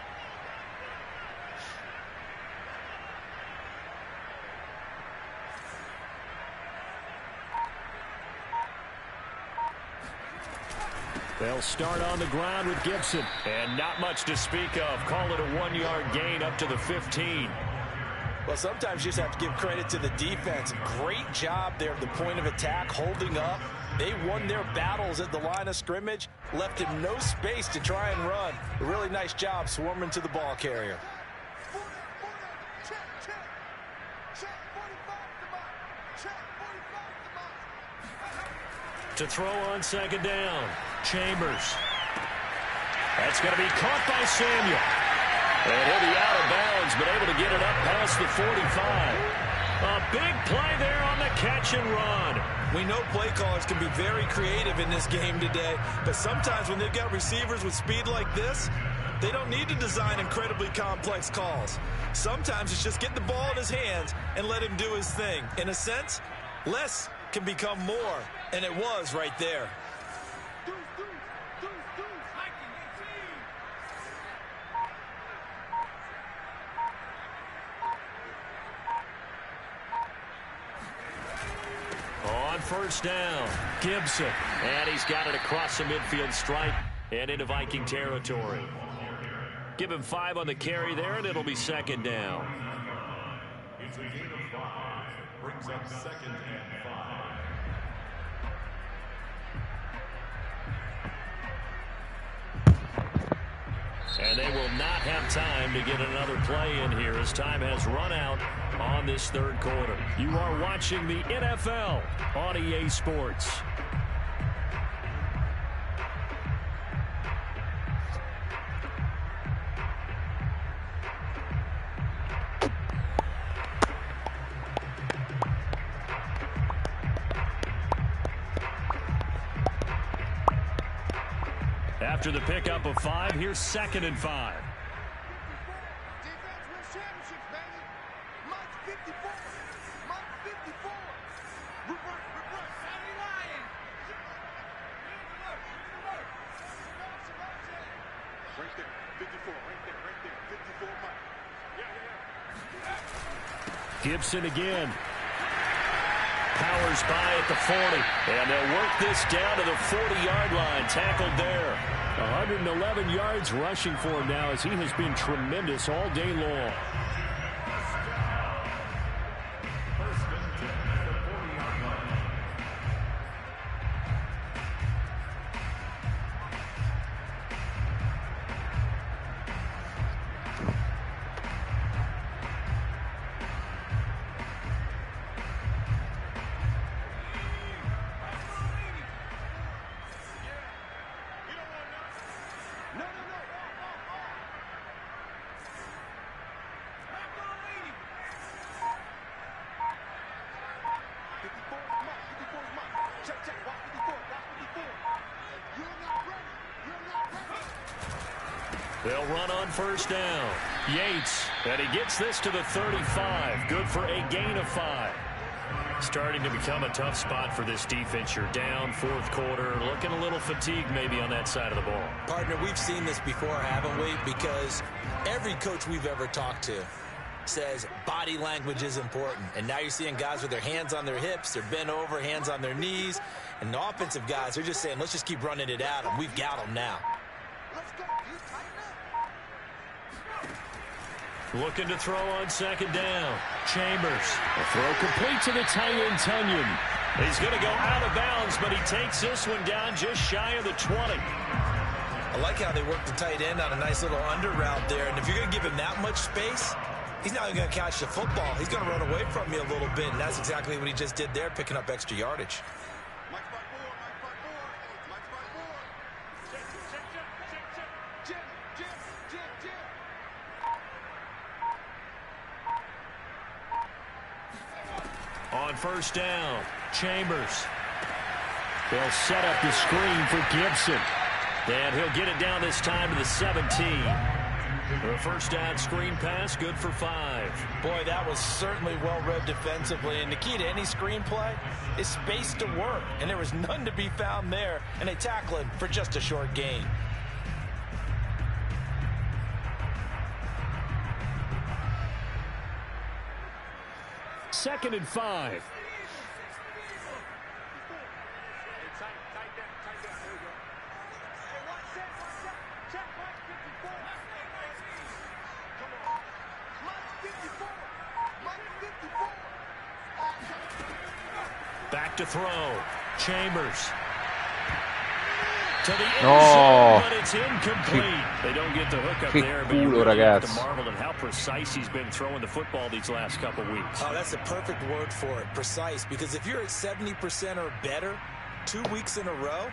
They'll start on the ground with Gibson. And not much to speak of. Call it a 1-yard gain up to the 15. Well, sometimes you just have to give credit to the defense. Great job there at the point of attack, holding up. They won their battles at the line of scrimmage, left him no space to try and run. A really nice job swarming to the ball carrier. To throw on second down, Chambers. That's going to be caught by Samuel. And he'll be out of bounds, but able to get it up past the 45. A big play there on the catch and run. We know play callers can be very creative in this game today, but sometimes when they've got receivers with speed like this, they don't need to design incredibly complex calls. Sometimes it's just get the ball in his hands and let him do his thing. In a sense, less can become more, and it was right there. On first down, Gibson. And he's got it across the midfield stripe and into Viking territory. Give him 5 on the carry there, and it'll be second down. It's a gain of 5. Brings up second and 5. And they will not have time to get another play in here as time has run out on this third quarter. You are watching the NFL on EA Sports. After the pickup of 5, here's second and 5. Defense wins championships, baby. March 54. March 54. Reverse. Saturday Lion. Right there. 54. Right there. 54 Mike. Yeah. Gibson again. Powers by at the 40. And they'll work this down to the 40-yard line. Tackled there. 111 yards rushing for him now as he has been tremendous all day long. They'll run on first down. Yates, and he gets this to the 35. Good for a gain of 5. Starting to become a tough spot for this defense. You're down fourth quarter, looking a little fatigued maybe on that side of the ball. Partner, we've seen this before, haven't we? Because every coach we've ever talked to says body language is important. And now you're seeing guys with their hands on their hips, they're bent over, hands on their knees. And the offensive guys are just saying, let's just keep running it at them. We've got them now. Let's go. You tighten up. Looking to throw on second down. Chambers. A throw complete to the tight end, Tunyon. He's going to go out of bounds, but he takes this one down just shy of the 20. I like how they work the tight end on a nice little under route there. And if you're going to give him that much space, he's not even going to catch the football. He's going to run away from you a little bit, and that's exactly what he just did there, picking up extra yardage. Mike by 4. Mike by 4. Check. On first down, Chambers. They'll set up the screen for Gibson. And he'll get it down this time to the 17. The first down screen pass, good for 5. Boy, that was certainly well-read defensively. And the key to any screen play is space to work. And there was none to be found there. And they tackle him for just a short gain. 2nd and 5. Back to throw. Chambers. To the end zone, but it's incomplete. They don't get the hook up there, but you really have to marvel at how precise he's been throwing the football these last couple weeks. Oh, that's a perfect word for it, precise. Because if you're at 70% or better 2 weeks in a row,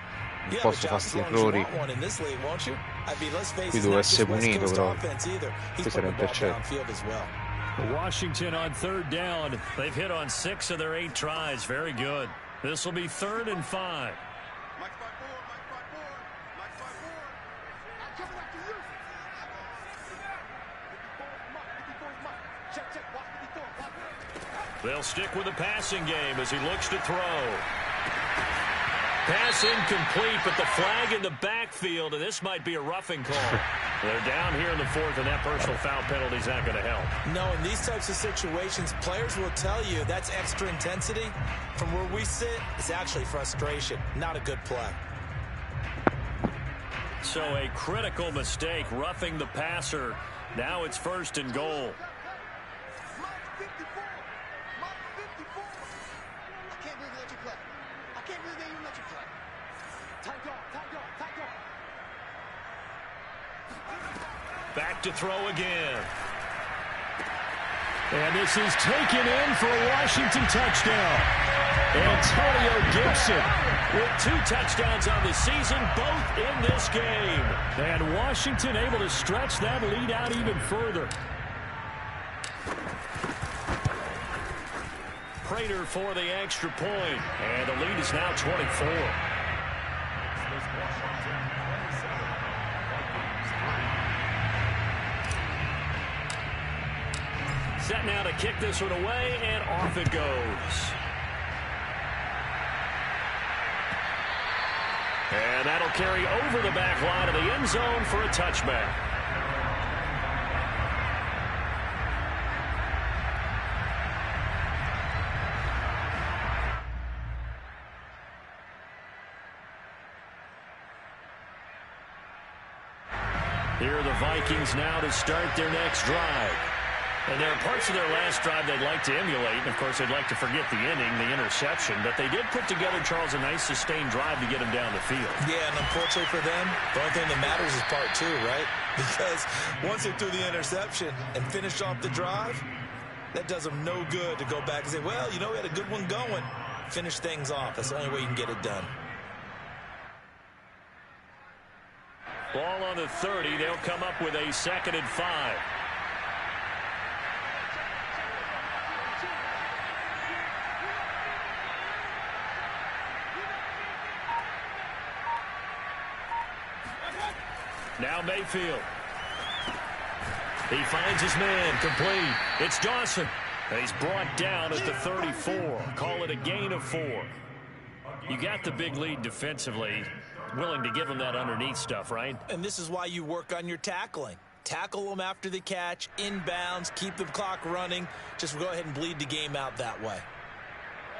you have a job as long as you want one in this league, won't you? I mean, let's face it, it's not just West Coast offense either. He's putting the ball downfield as well. Washington on 3rd down. They've hit on 6 of their 8 tries. Very good. This will be 3rd and 5. They'll stick with the passing game as he looks to throw. Pass incomplete, but the flag in the backfield, and this might be a roughing call. They're down here in the 4th, and that personal foul penalty is not going to help. No, in these types of situations, players will tell you that's extra intensity. From where we sit, it's actually frustration, not a good play. So a critical mistake, roughing the passer. Now it's 1st and goal. Back to throw again. And this is taken in for a Washington touchdown. Antonio Gibson with 2 touchdowns on the season, both in this game. And Washington able to stretch that lead out even further. Prater for the extra point. And the lead is now 24. Set now to kick this one away, and off it goes. And that'll carry over the back line of the end zone for a touchback. Here are the Vikings now to start their next drive. And there are parts of their last drive they'd like to emulate. And, of course, they'd like to forget the inning, the interception. But they did put together, Charles, a nice sustained drive to get him down the field. Yeah, and unfortunately for them, the only thing that matters is part 2, right? Because once they threw the interception and finished off the drive, that does them no good to go back and say, well, you know, we had a good one going. Finish things off. That's the only way you can get it done. Ball on the 30. They'll come up with a 2nd and 5. Now Mayfield. He finds his man, complete. It's Dawson. And he's brought down at the 34. Call it a gain of 4. You got the big lead defensively. Willing to give him that underneath stuff, right? And this is why you work on your tackling. Tackle them after the catch, inbounds, keep the clock running. Just go ahead and bleed the game out that way.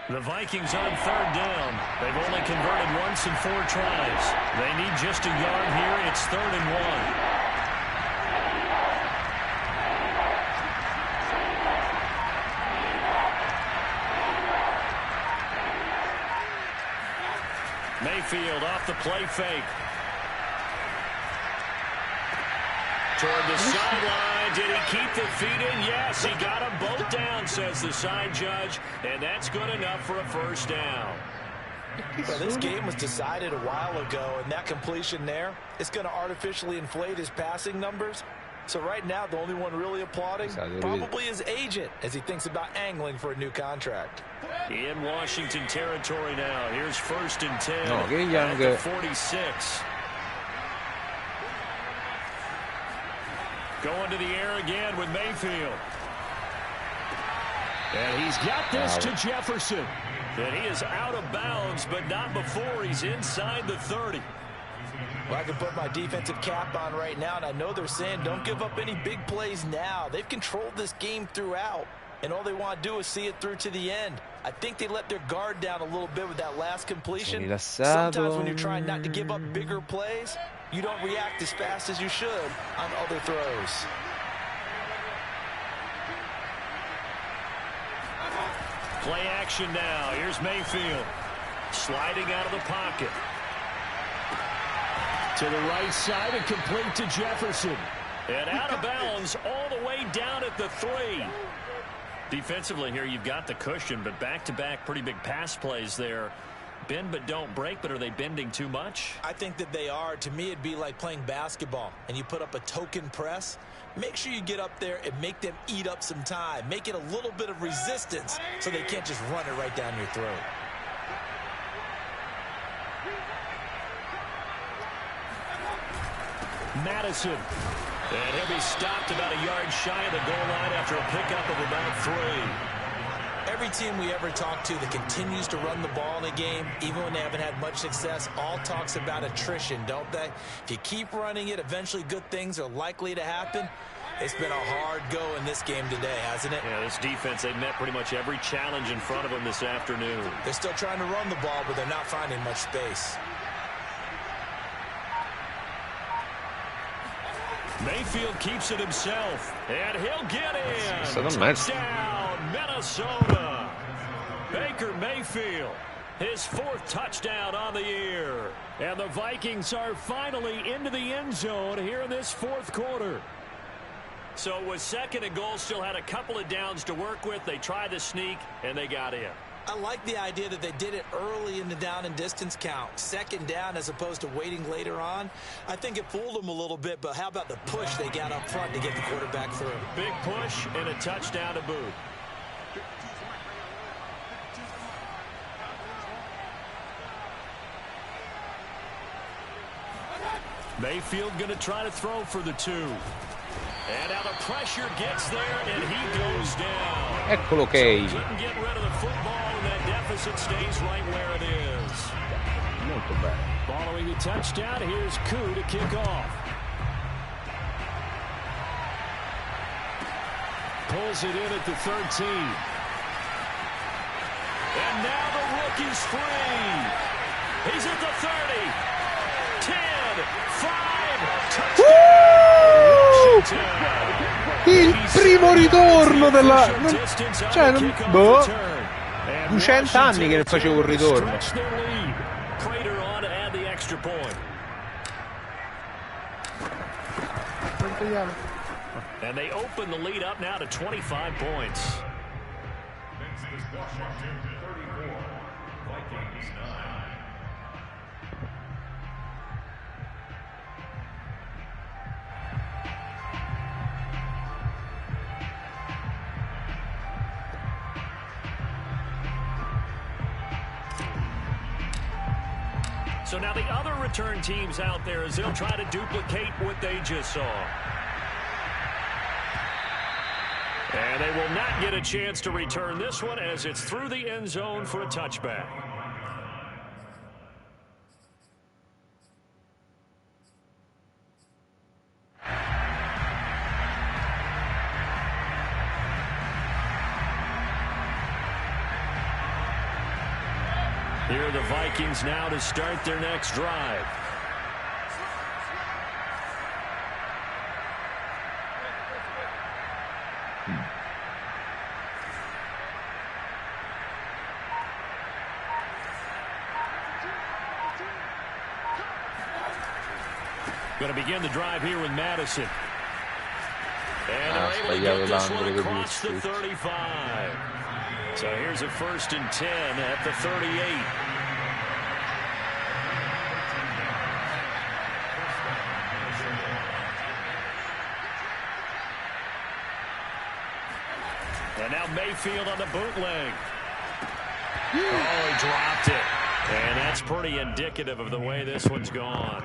The Vikings on 3rd down. They've only converted once in 4 tries. They need just a yard here. It's 3rd and 1. Mayfield off the play fake. Toward the sideline. Did he keep the feet in? Yes, he got them both down, says the side judge. And that's good enough for a 1st down. Well, this game was decided a while ago, and that completion there is going to artificially inflate his passing numbers. So right now, the only one really applauding probably his agent as he thinks about angling for a new contract. In Washington territory now. Here's 1st and 10 No, at the 46. Going to the air again with Mayfield. And he's got this to Jefferson. And he is out of bounds, but not before he's inside the 30. Well, I can put my defensive cap on right now, and I know they're saying don't give up any big plays now. They've controlled this game throughout. and all they want to do is see it through to the end. I think they let their guard down a little bit with that last completion. Sometimes when you're trying not to give up bigger plays, you don't react as fast as you should on other throws. Play action now. Here's Mayfield. Sliding out of the pocket. To the right side and complete to Jefferson. And out of bounds all the way down at the 3. Defensively here, you've got the cushion, but back-to-back pretty big pass plays there. Bend but don't break, but are they bending too much? I think that they are. To me, it'd be like playing basketball, and you put up a token press. Make sure you get up there and make them eat up some time. Make it a little bit of resistance so they can't just run it right down your throat. Madison. And he'll be stopped about a yard shy of the goal line after a pickup of about 3. Every team we ever talk to that continues to run the ball in a game, even when they haven't had much success, all talks about attrition, don't they? If you keep running it, eventually good things are likely to happen. It's been a hard go in this game today, hasn't it? Yeah, this defense, they've met pretty much every challenge in front of them this afternoon. They're still trying to run the ball, but they're not finding much space. Mayfield keeps it himself, and he'll get in. Touchdown, Minnesota. Baker Mayfield, his 4th touchdown on the year. And the Vikings are finally into the end zone here in this 4th quarter. So it was 2nd and goal, still had a couple of downs to work with. They tried to sneak, and they got in. I like the idea that they did it early in the down and distance count. 2nd down as opposed to waiting later on. I think it fooled them a little bit, but how about the push they got up front to get the quarterback through? Big push and a touchdown to boot. Mayfield going to try to throw for the 2. And now the pressure gets there, and he goes down. Eccolo che. So couldn't get rid of the football, and that deficit stays right where it is. Molto bene. Following the touchdown, here's Koo to kick off. Pulls it in at the 13. And now the rookie's free. He's at the 30. 10, 5, touchdown. Il primo ritorno della... Cioè, boh, 200 anni che ne facevo un ritorno. And they open the lead up now to 25 points. Washington 34, Vikings 9. So now the other return teams out there as they'll try to duplicate what they just saw. And they will not get a chance to return this one as it's through the end zone for a touchback. Here are the Vikings now to start their next drive. Going to begin the drive here with Madison. And they're able to get this one across the 35. So here's a 1st and 10 at the 38. And now Mayfield on the bootleg. Oh, he dropped it. And that's pretty indicative of the way this one's gone.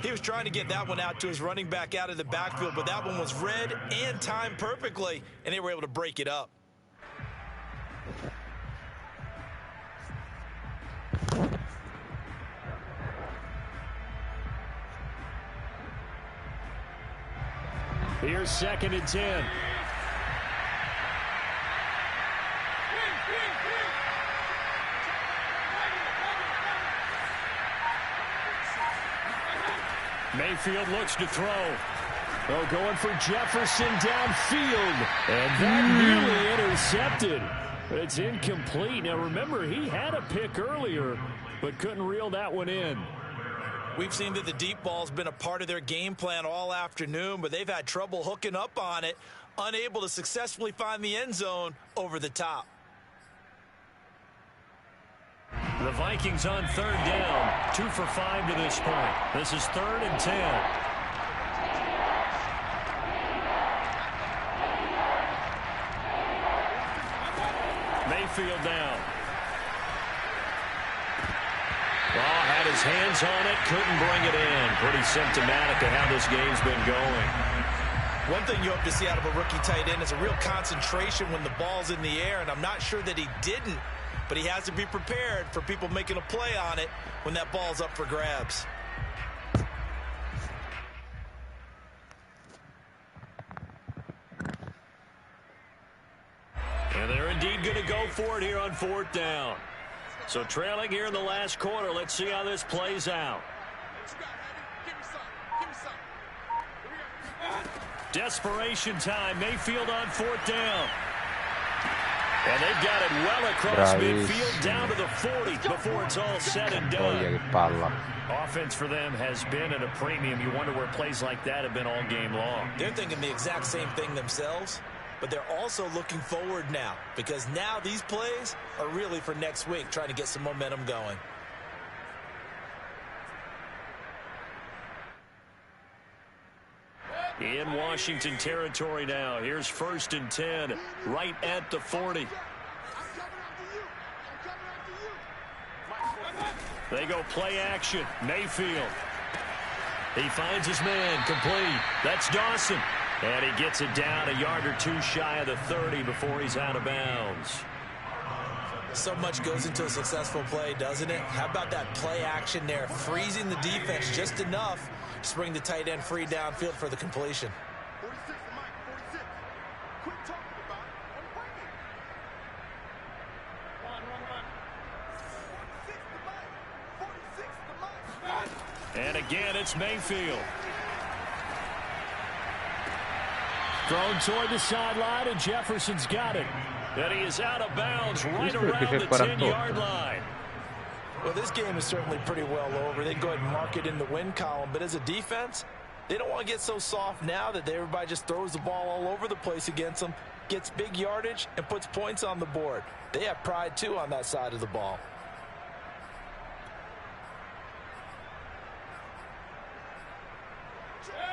He was trying to get that one out to his running back out of the backfield, but that one was read and timed perfectly, and they were able to break it up. Here's 2nd and 10. Mayfield looks to throw. Oh, going for Jefferson downfield. And that nearly intercepted. It's incomplete. Now, remember, he had a pick earlier, but couldn't reel that one in. We've seen that the deep ball's been a part of their game plan all afternoon, but they've had trouble hooking up on it, unable to successfully find the end zone over the top. The Vikings on 3rd down, 2 for 5 to this point. This is 3rd and 10. Mayfield down. Had his hands on it, couldn't bring it in. Pretty symptomatic of how this game's been going. One thing you hope to see out of a rookie tight end is a real concentration when the ball's in the air, and I'm not sure that he didn't, but he has to be prepared for people making a play on it when that ball's up for grabs. And they're indeed going to go for it here on 4th down. So trailing here in the last quarter. Let's see how this plays out. Desperation time. Mayfield on 4th down. And they've got it well across midfield down to the 40 before it's all said and done. Offense for them has been at a premium. You wonder where plays like that have been all game long. They're thinking the exact same thing themselves. But they're also looking forward now, because now these plays are really for next week, trying to get some momentum going. In Washington territory now. Here's 1st and 10, right at the 40. They go play action. Mayfield. He finds his man, complete. That's Dawson. And he gets it down a yard or 2 shy of the 30 before he's out of bounds. So much goes into a successful play, doesn't it? How about that play action there, freezing the defense just enough to bring the tight end free downfield for the completion. 46 to Mike, 46. Quit talking about it and bring it. Run. 46 to Mike, 46 to Mike. And again, it's Mayfield. Thrown toward the sideline, and Jefferson's got it. And he is out of bounds right around the 10-yard line. Well, this game is certainly pretty well over. They go ahead and mark it in the win column. But as a defense, they don't want to get so soft now that everybody just throws the ball all over the place against them, gets big yardage, and puts points on the board. They have pride, too, on that side of the ball.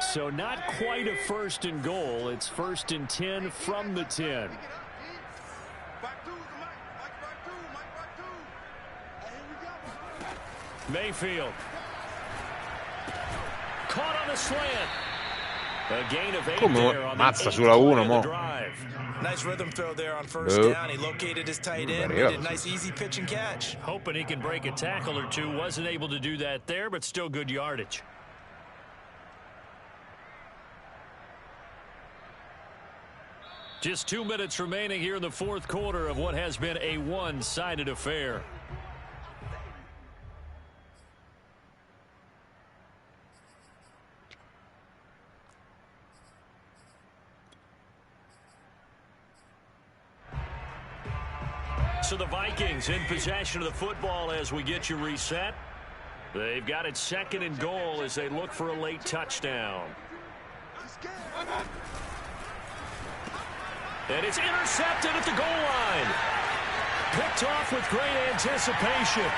So not quite a 1st and goal. It's 1st and 10 from the 10. Mayfield. Caught on a slant. A gain of 8 there on Mazza the sulla 1 mo. Drive. Nice rhythm throw there on 1st down. He located his tight end. Made a nice easy pitch and catch. Hoping he can break a tackle or two. Wasn't able to do that there, but still good yardage. Just 2 minutes remaining here in the 4th quarter of what has been a one-sided affair. So the Vikings in possession of the football as we get you reset. They've got it 2nd and goal as they look for a late touchdown. And it's intercepted at the goal line. Picked off with great anticipation.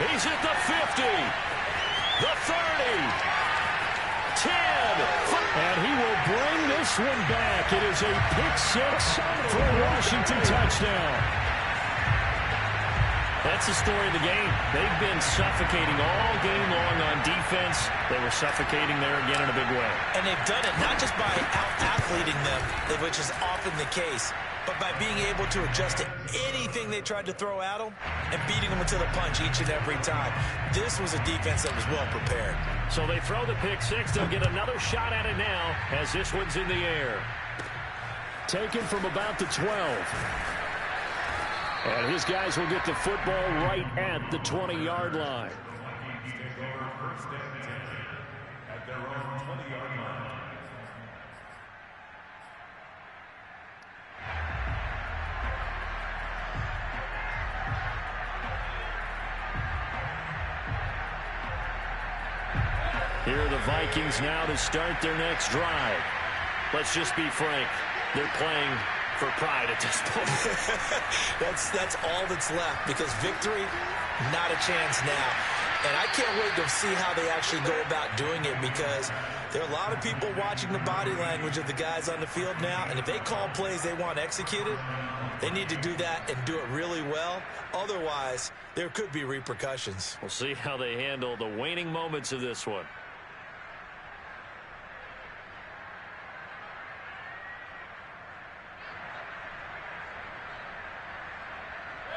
He's at the 50, the 30, 10. And he will bring this one back. It is a pick-6 for a Washington touchdown. That's the story of the game. They've been suffocating all game long on defense. They were suffocating there again in a big way. And they've done it not just by out-athleting them, which is often the case, but by being able to adjust to anything they tried to throw at them and beating them into the punch each and every time. This was a defense that was well prepared. So they throw the pick-6. They'll get another shot at it now as this one's in the air. Taken from about the 12. And his guys will get the football right at the 20-yard line. 20-yard line. Here are the Vikings now to start their next drive. Let's just be frank. They're playing for pride at this point. That's all that's left, because victory, not a chance now. And I can't wait to see how they actually go about doing it, because there are a lot of people watching the body language of the guys on the field now, and if they call plays they want executed, they need to do that and do it really well. Otherwise, there could be repercussions. We'll see how they handle the waning moments of this one.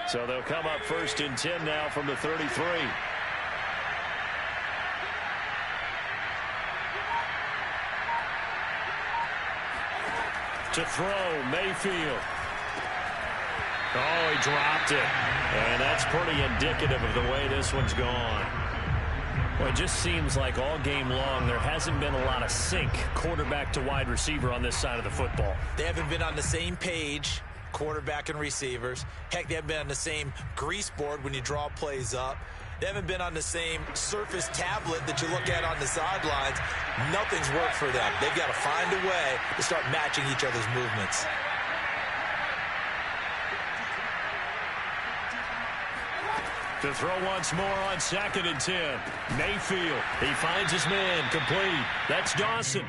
So they'll come up 1st and 10 now from the 33. To throw, Mayfield. Oh, he dropped it. And that's pretty indicative of the way this one's gone. Well, it just seems like all game long there hasn't been a lot of sync quarterback to wide receiver on this side of the football. They haven't been on the same page, quarterback and receivers. Heck, they haven't been on the same grease board when you draw plays up. They haven't been on the same surface tablet that you look at on the sidelines. Nothing's worked for them. They've got to find a way to start matching each other's movements. To throw once more on 2nd and 10. Mayfield, he finds his man, complete. That's Dawson.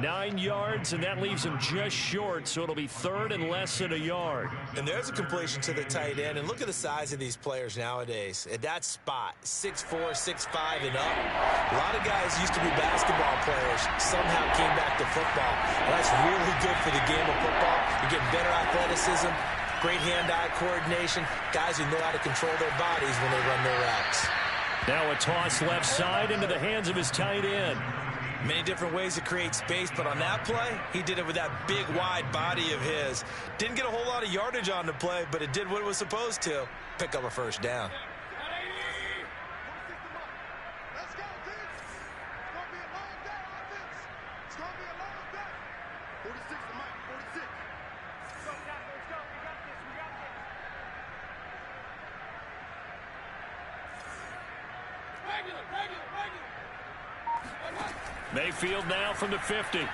9 yards, and that leaves him just short, so it'll be 3rd and less than a yard. And there's a completion to the tight end, and look at the size of these players nowadays. At that spot, 6'4", 6'5", and up. A lot of guys used to be basketball players, somehow came back to football. And that's really good for the game of football. You're getting better athleticism, great hand-eye coordination, guys who know how to control their bodies when they run their routes. Now a toss left side into the hands of his tight end. Many different ways to create space, but on that play, he did it with that big, wide body of his. Didn't get a whole lot of yardage on the play, but it did what it was supposed to. Pick up a 1st down. Let's go, Vince. It's going to be a long day on Vince. It's going to be a long day. 46 to Mike, 46. Let's go, Jack. Let's go. We got this. We got this. Regular. Mayfield now from the 50. He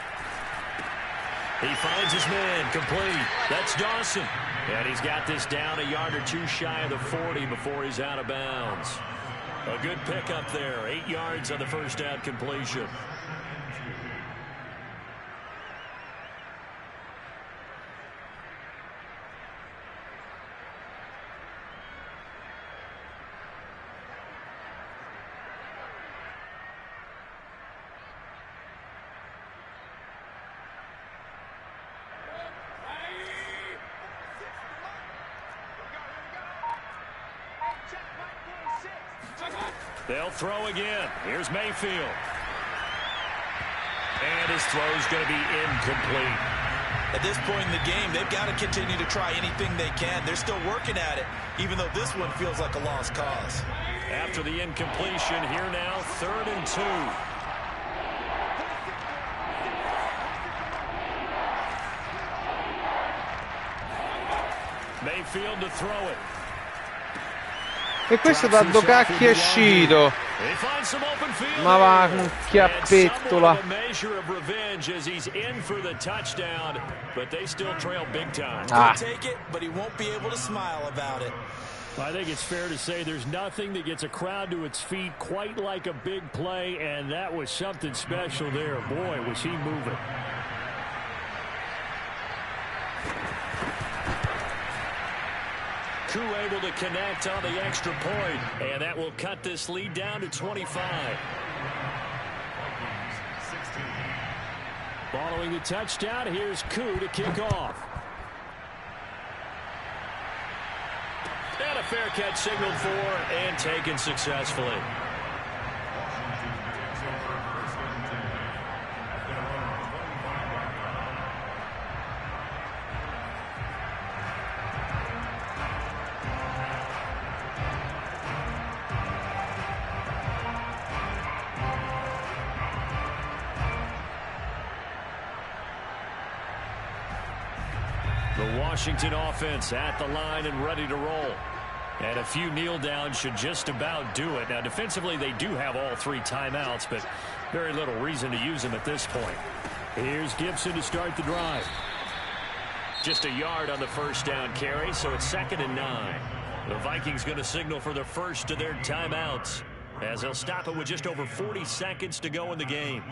finds his man, complete. That's Dawson. And he's got this down a yard or two shy of the 40 before he's out of bounds. A good pickup there. 8 yards on the 1st down completion. They'll throw again. Here's Mayfield. And his throw's going to be incomplete. At this point in the game, they've got to continue to try anything they can. They're still working at it, even though this one feels like a lost cause. After the incompletion, here now, 3rd and 2. Mayfield to throw it. E questo da dove cacchio è uscito? Ma va, un chiappetto là. Ah. I think it's fair to say there's nothing that gets a crowd to its feet quite like a big play, and that was something special there. Boy, was he moving. Crew able to connect on the extra point, and that will cut this lead down to 25. Following the touchdown, here's Koo to kick off. And a fair catch signaled for and taken successfully. The Washington offense at the line and ready to roll. And a few kneel downs should just about do it. Now, defensively, they do have all 3 timeouts, but very little reason to use them at this point. Here's Gibson to start the drive. Just a yard on the first down carry, so it's 2nd and 9. The Vikings going to signal for the first of their timeouts, as they'll stop it with just over 40 seconds to go in the game.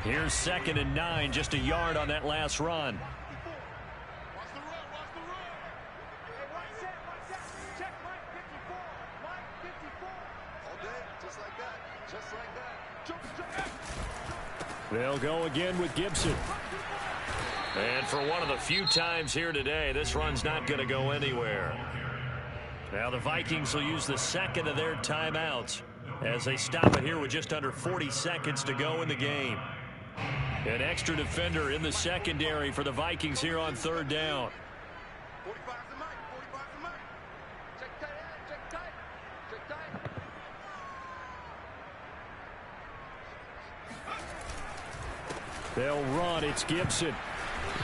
Here's 2nd and 9, just a yard on that last run. Watch the run, watch the run. Hey, watch that. Check Mike 54. Mike 54. All day, just like that. Just like that. They'll go again with Gibson. And for one of the few times here today, this run's not going to go anywhere. Now the Vikings will use the 2nd of their timeouts as they stop it here with just under 40 seconds to go in the game. An extra defender in the secondary for the Vikings here on 3rd down. 45's the Mike. 45's the Mike. Check tight end. Check tight. Check tight. They'll run. It's Gibson.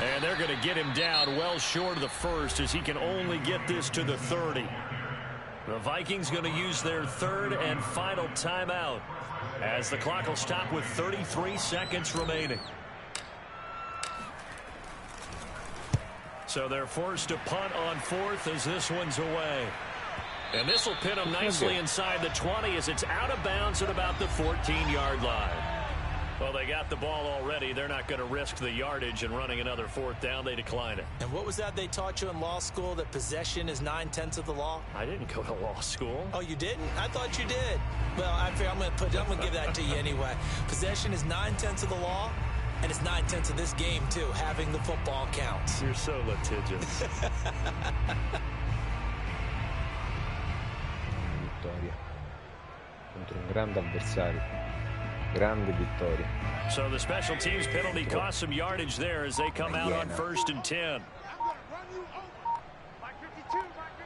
And they're going to get him down well short of the first, as he can only get this to the 30. The Vikings going to use their 3rd and final timeout, as the clock will stop with 33 seconds remaining. So they're forced to punt on 4th as this one's away. And this will pin them nicely inside the 20 as it's out of bounds at about the 14-yard line. Well, they got the ball already. They're not going to risk the yardage and running another 4th down. They decline it. And what was that they taught you in law school, that possession is 9/10 of the law? I didn't go to law school. Oh, you didn't? I thought you did. Well, I'm going to give that to you anyway. Possession is 9/10 of the law, and it's 9/10 of this game, too. Having the football counts. You're so litigious. Vittoria contro un grande avversario. Grande vittoria. So the special teams penalty cost some yardage there as they come out on 1st and 10. I'm going to run you over. Mike 52. Mike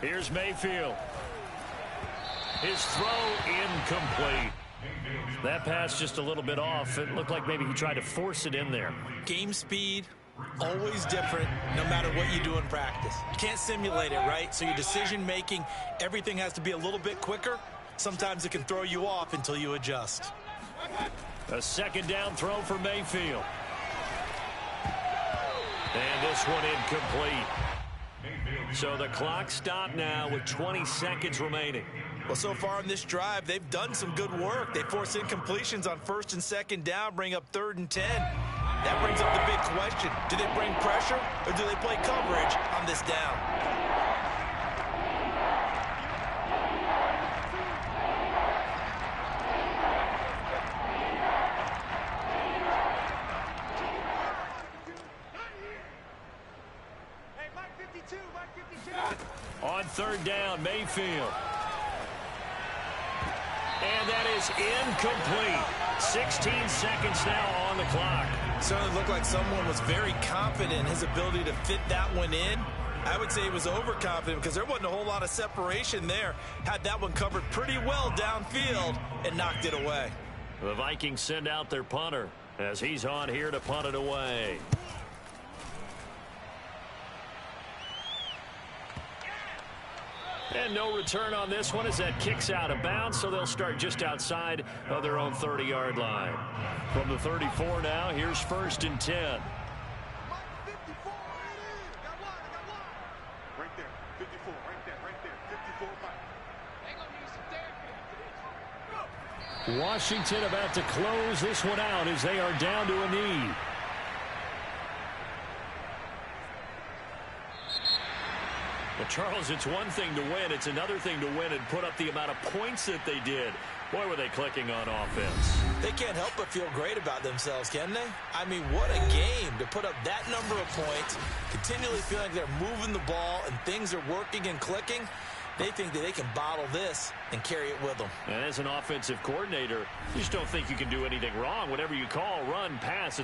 52. Here's Mayfield. His throw incomplete. That pass just a little bit off. It looked like maybe he tried to force it in there. Game speed, always different, no matter what you do in practice. You can't simulate it, right? So your decision making, everything has to be a little bit quicker. Sometimes it can throw you off until you adjust. A 2nd down throw for Mayfield. And this one incomplete. So the clock stopped now with 20 seconds remaining. Well, so far in this drive, they've done some good work. They force incompletions on 1st and 2nd down, bring up 3rd and 10. That brings up the big question. Do they bring pressure or do they play coverage on this down? Hey, Mike 52. Mike 52. On 3rd down, Mayfield. And that is incomplete. 16 seconds now on the clock. Certainly looked like someone was very confident in his ability to fit that one in. I would say he was overconfident because there wasn't a whole lot of separation there. Had that one covered pretty well downfield and knocked it away. The Vikings send out their punter as he's on here to punt it away. And no return on this one as that kicks out of bounds, so they'll start just outside of their own 30-yard line. From the 34 now, here's 1st and 10. Mike 54. Got one. Right there. 54. Right there. 54 Mike. They gonna need some therapy. Washington about to close this one out as they are down to a knee. Well, Charles, it's one thing to win. It's another thing to win and put up the amount of points that they did. Boy, were they clicking on offense. They can't help but feel great about themselves, can they? I mean, what a game to put up that number of points, continually feel like they're moving the ball and things are working and clicking. They think that they can bottle this and carry it with them. And as an offensive coordinator, you just don't think you can do anything wrong. Whatever you call, run, pass,